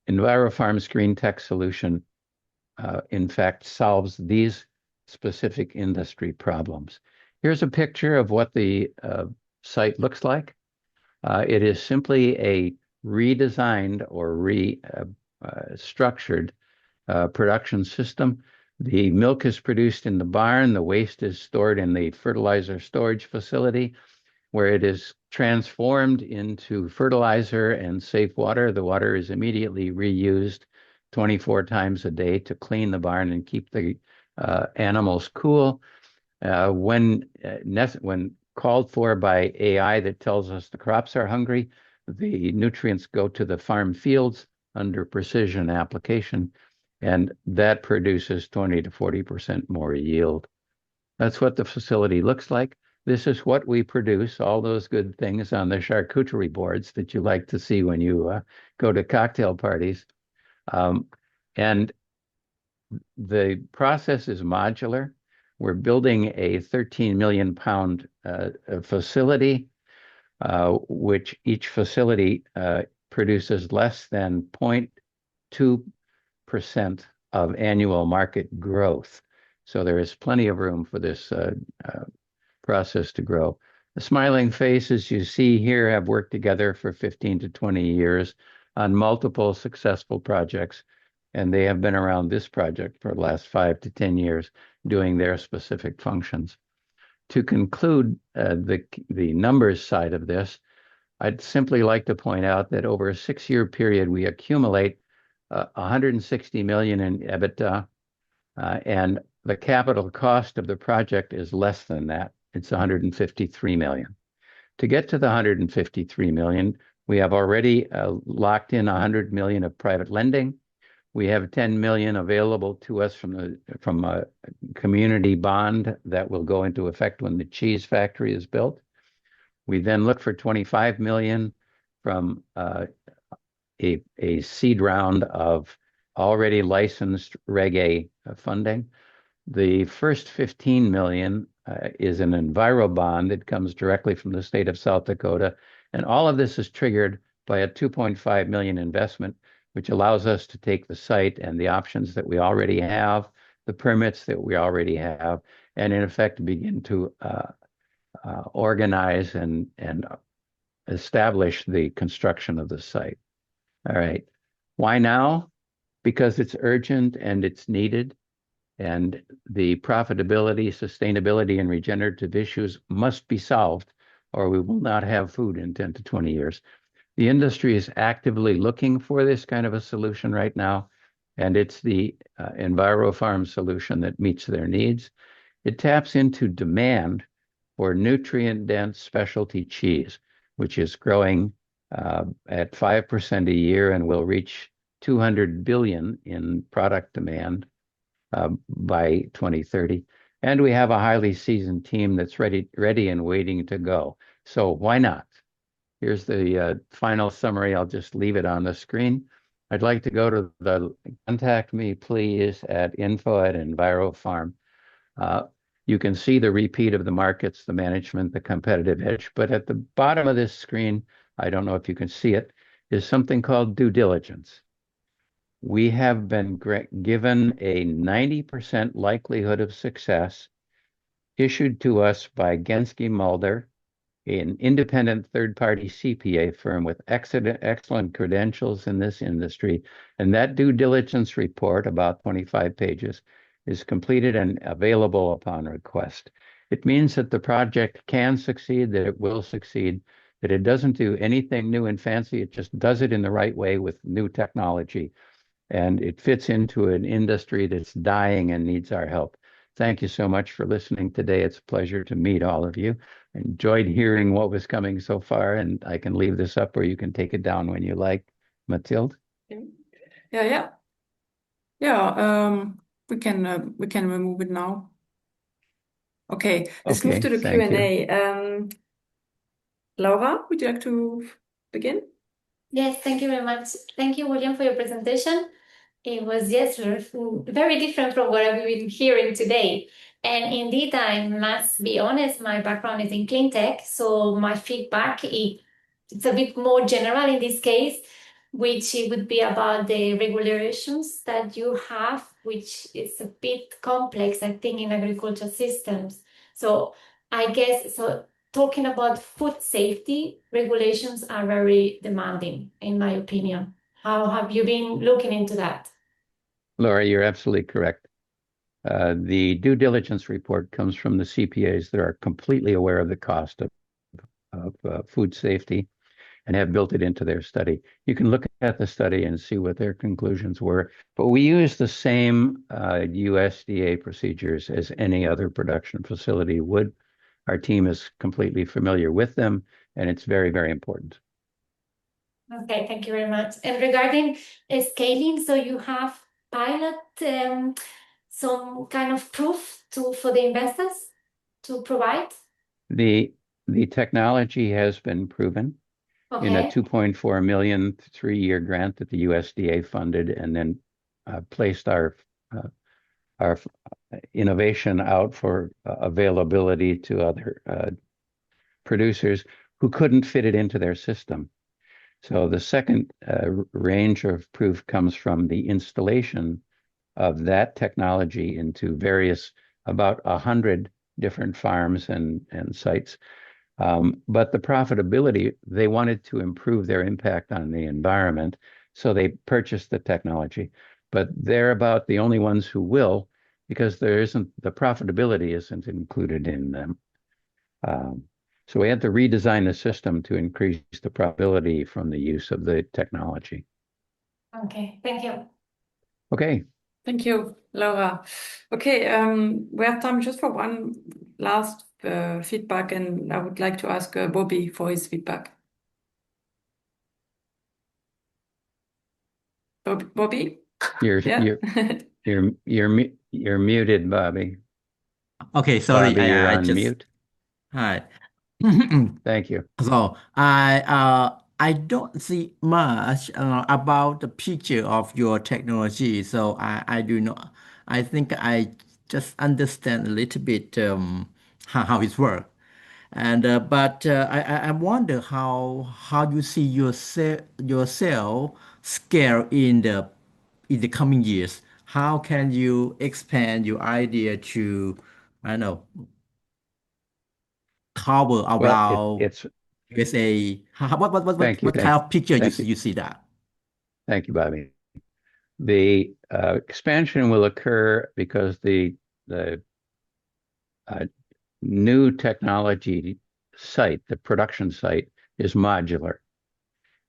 Enviro Farm's green tech solution, in fact, solves these specific industry problems. Here's a picture of what the site looks like. It is simply a redesigned or restructured production system. The milk is produced in the barn. The waste is stored in the fertilizer storage facility, where it is transformed into fertilizer and safe water. The water is immediately reused 24 times a day to clean the barn and keep the animals cool. When called for by AI that tells us the crops are hungry, the nutrients go to the farm fields under precision application, and that produces 20 to 40% more yield. That's what the facility looks like. This is what we produce, all those good things on the charcuterie boards that you like to see when you go to cocktail parties. And the process is modular. We're building a 13 million pound facility, which each facility produces less than 0.2% of annual market growth. So there is plenty of room for this process to grow. The smiling faces you see here have worked together for 15 to 20 years on multiple successful projects, and they have been around this project for the last 5 to 10 years doing their specific functions. To conclude the numbers side of this, I'd simply like to point out that over a 6-year period, we accumulate 160 million in EBITDA, and the capital cost of the project is less than that. It's 153 million. To get to the 153 million, we have already locked in 100 million of private lending. We have 10 million available to us from a community bond that will go into effect when the cheese factory is built. We then look for 25 million from a seed round of already licensed Reg A funding. The first 15 million is an Enviro bond that comes directly from the state of South Dakota. And all of this is triggered by a 2.5 million investment, which allows us to take the site and the options that we already have, the permits that we already have, and in effect begin to organize and establish the construction of the site. All right. Why now? Because it's urgent and it's needed, and the profitability, sustainability, and regenerative issues must be solved, or we will not have food in 10 to 20 years. The industry is actively looking for this kind of a solution right now, and it's the Enviro Farm solution that meets their needs. It taps into demand for nutrient-dense specialty cheese, which is growing at 5% a year and will reach 200 billion in product demand by 2030. And we have a highly seasoned team that's ready and waiting to go. So why not? Here's the final summary. I'll just leave it on the screen. I'd like to go to the contact me, please, at info@Enviro Farm. You can see the repeat of the markets, the management, the competitive edge. But at the bottom of this screen, I don't know if you can see it, is something called due diligence. We have been given a 90% likelihood of success issued to us by Genske Mulder, an independent third-party CPA firm with excellent credentials in this industry. And that due diligence report, about 25 pages, is completed and available upon request. It means that the project can succeed, that it will succeed, that it doesn't do anything new and fancy. It just does it in the right way with new technology. And it fits into an industry that's dying and needs our help. Thank you so much for listening today. It's a pleasure to meet all of you. I enjoyed hearing what was coming so far, and I can leave this up or you can take it down when you like. Mathilde? Yeah. We can remove it now. Okay, let's move to the Q&A. Laura, would you like to begin? Yes, thank you very much. Thank you, William, for your presentation. It was, yes, very different from what I've been hearing today. And indeed, I must be honest, my background is in clean tech, so my feedback, it's a bit more general in this case. which it would be about the regulations that you have, which is a bit complex, I think, in agriculture systems. So I guess, so talking about food safety, regulations are very demanding, in my opinion. How have you been looking into that? Laura, you're absolutely correct. The due diligence report comes from the CPAs that are completely aware of the cost of food safety and have built it into their study. You can look at the study and see what their conclusions were, but we use the same USDA procedures as any other production facility would. Our team is completely familiar with them, and it's very, very important. Okay, thank you very much. And regarding scaling, so you have pilot some kind of proof for the investors to provide? The technology has been proven in a Okay. 2.4 million 3-year grant that the USDA funded, and then placed our innovation out for availability to other producers who couldn't fit it into their system. So the second range of proof comes from the installation of that technology into various, about 100 different farms and sites. But the profitability, they wanted to improve their impact on the environment, so they purchased the technology. But they're about the only ones who will, because the profitability isn't included in them. So we had to redesign the system to increase the probability from the use of the technology. Okay, thank you. Okay. Thank you, Laura. Okay, we have time just for one last feedback, and I would like to ask Bobby for his feedback. Bobby? You're muted, Bobby. Okay, sorry, Bobby, you're I on just mute. hi. Thank you. So I don't see much about the picture of your technology. So I do not. I think I just understand a little bit how it works. And but I wonder how you see yourself scale in the coming years. How can you expand your idea to, I don't know, cover Well, around it's USA? thank you, What kind of picture thank you, you see that? thank you, Bobby. The expansion will occur because the new technology site, the production site, is modular,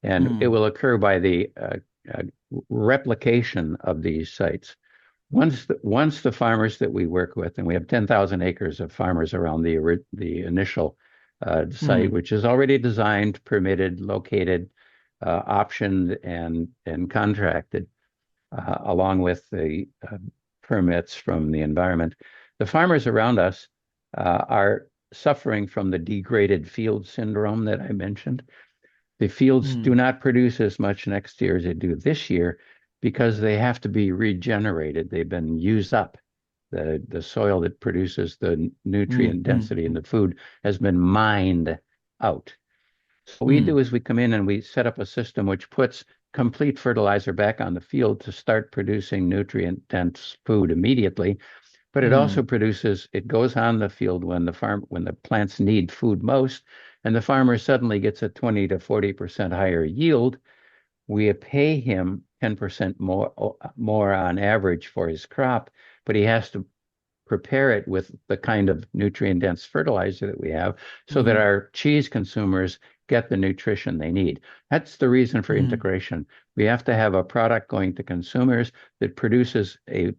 and it will occur by the replication of these sites. Once the farmers that we work with, and we have 10,000 acres of farmers around the initial site, which is already designed, permitted, located, optioned, and contracted, along with the permits from the environment. The farmers around us are suffering from the degraded field syndrome that I mentioned. The fields do not produce as much next year as they do this year because they have to be regenerated. They've been used up. The soil that produces the nutrient density in the food has been mined out. So what we do is we come in and we set up a system which puts complete fertilizer back on the field to start producing nutrient-dense food immediately. But it also produces, it goes on the field when the plants need food most, and the farmer suddenly gets a 20 to 40% higher yield. We pay him 10% more on average for his crop, but he has to prepare it with the kind of nutrient-dense fertilizer that we have so that our cheese consumers get the nutrition they need. That's the reason for integration. We have to have a product going to consumers that produces a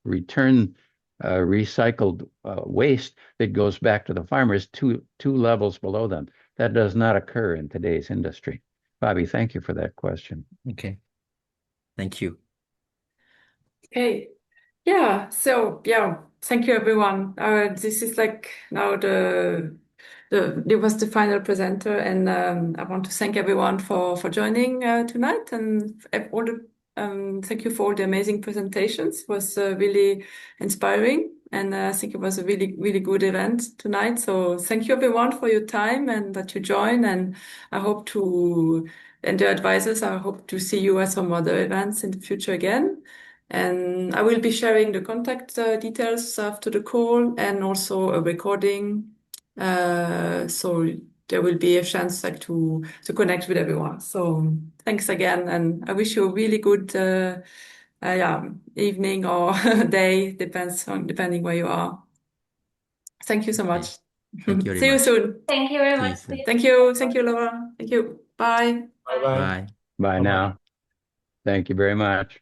return recycled waste that goes back to the farmers two levels below them. That does not occur in today's industry. Bobby, thank you for that question. Okay, thank you. Okay, yeah. So yeah, thank you everyone. This is like now it was the final presenter, and I want to thank everyone for joining tonight, and all the thank you for all the amazing presentations. It was really inspiring. And I think it was a really, really good event tonight. So thank you everyone for your time and that you join. And I hope to, and the advisors, I hope to see you at some other events in the future again. And I will be sharing the contact details after the call and also a recording. So there will be a chance like to connect with everyone. So thanks again. And I wish you a really good evening or day, depending where you are. Thank you so much. Thank you very See you much. soon. Thank you very See you much. soon. Thank you, Laura. Thank you. Bye. Bye bye. Bye. Bye now. Thank you very much.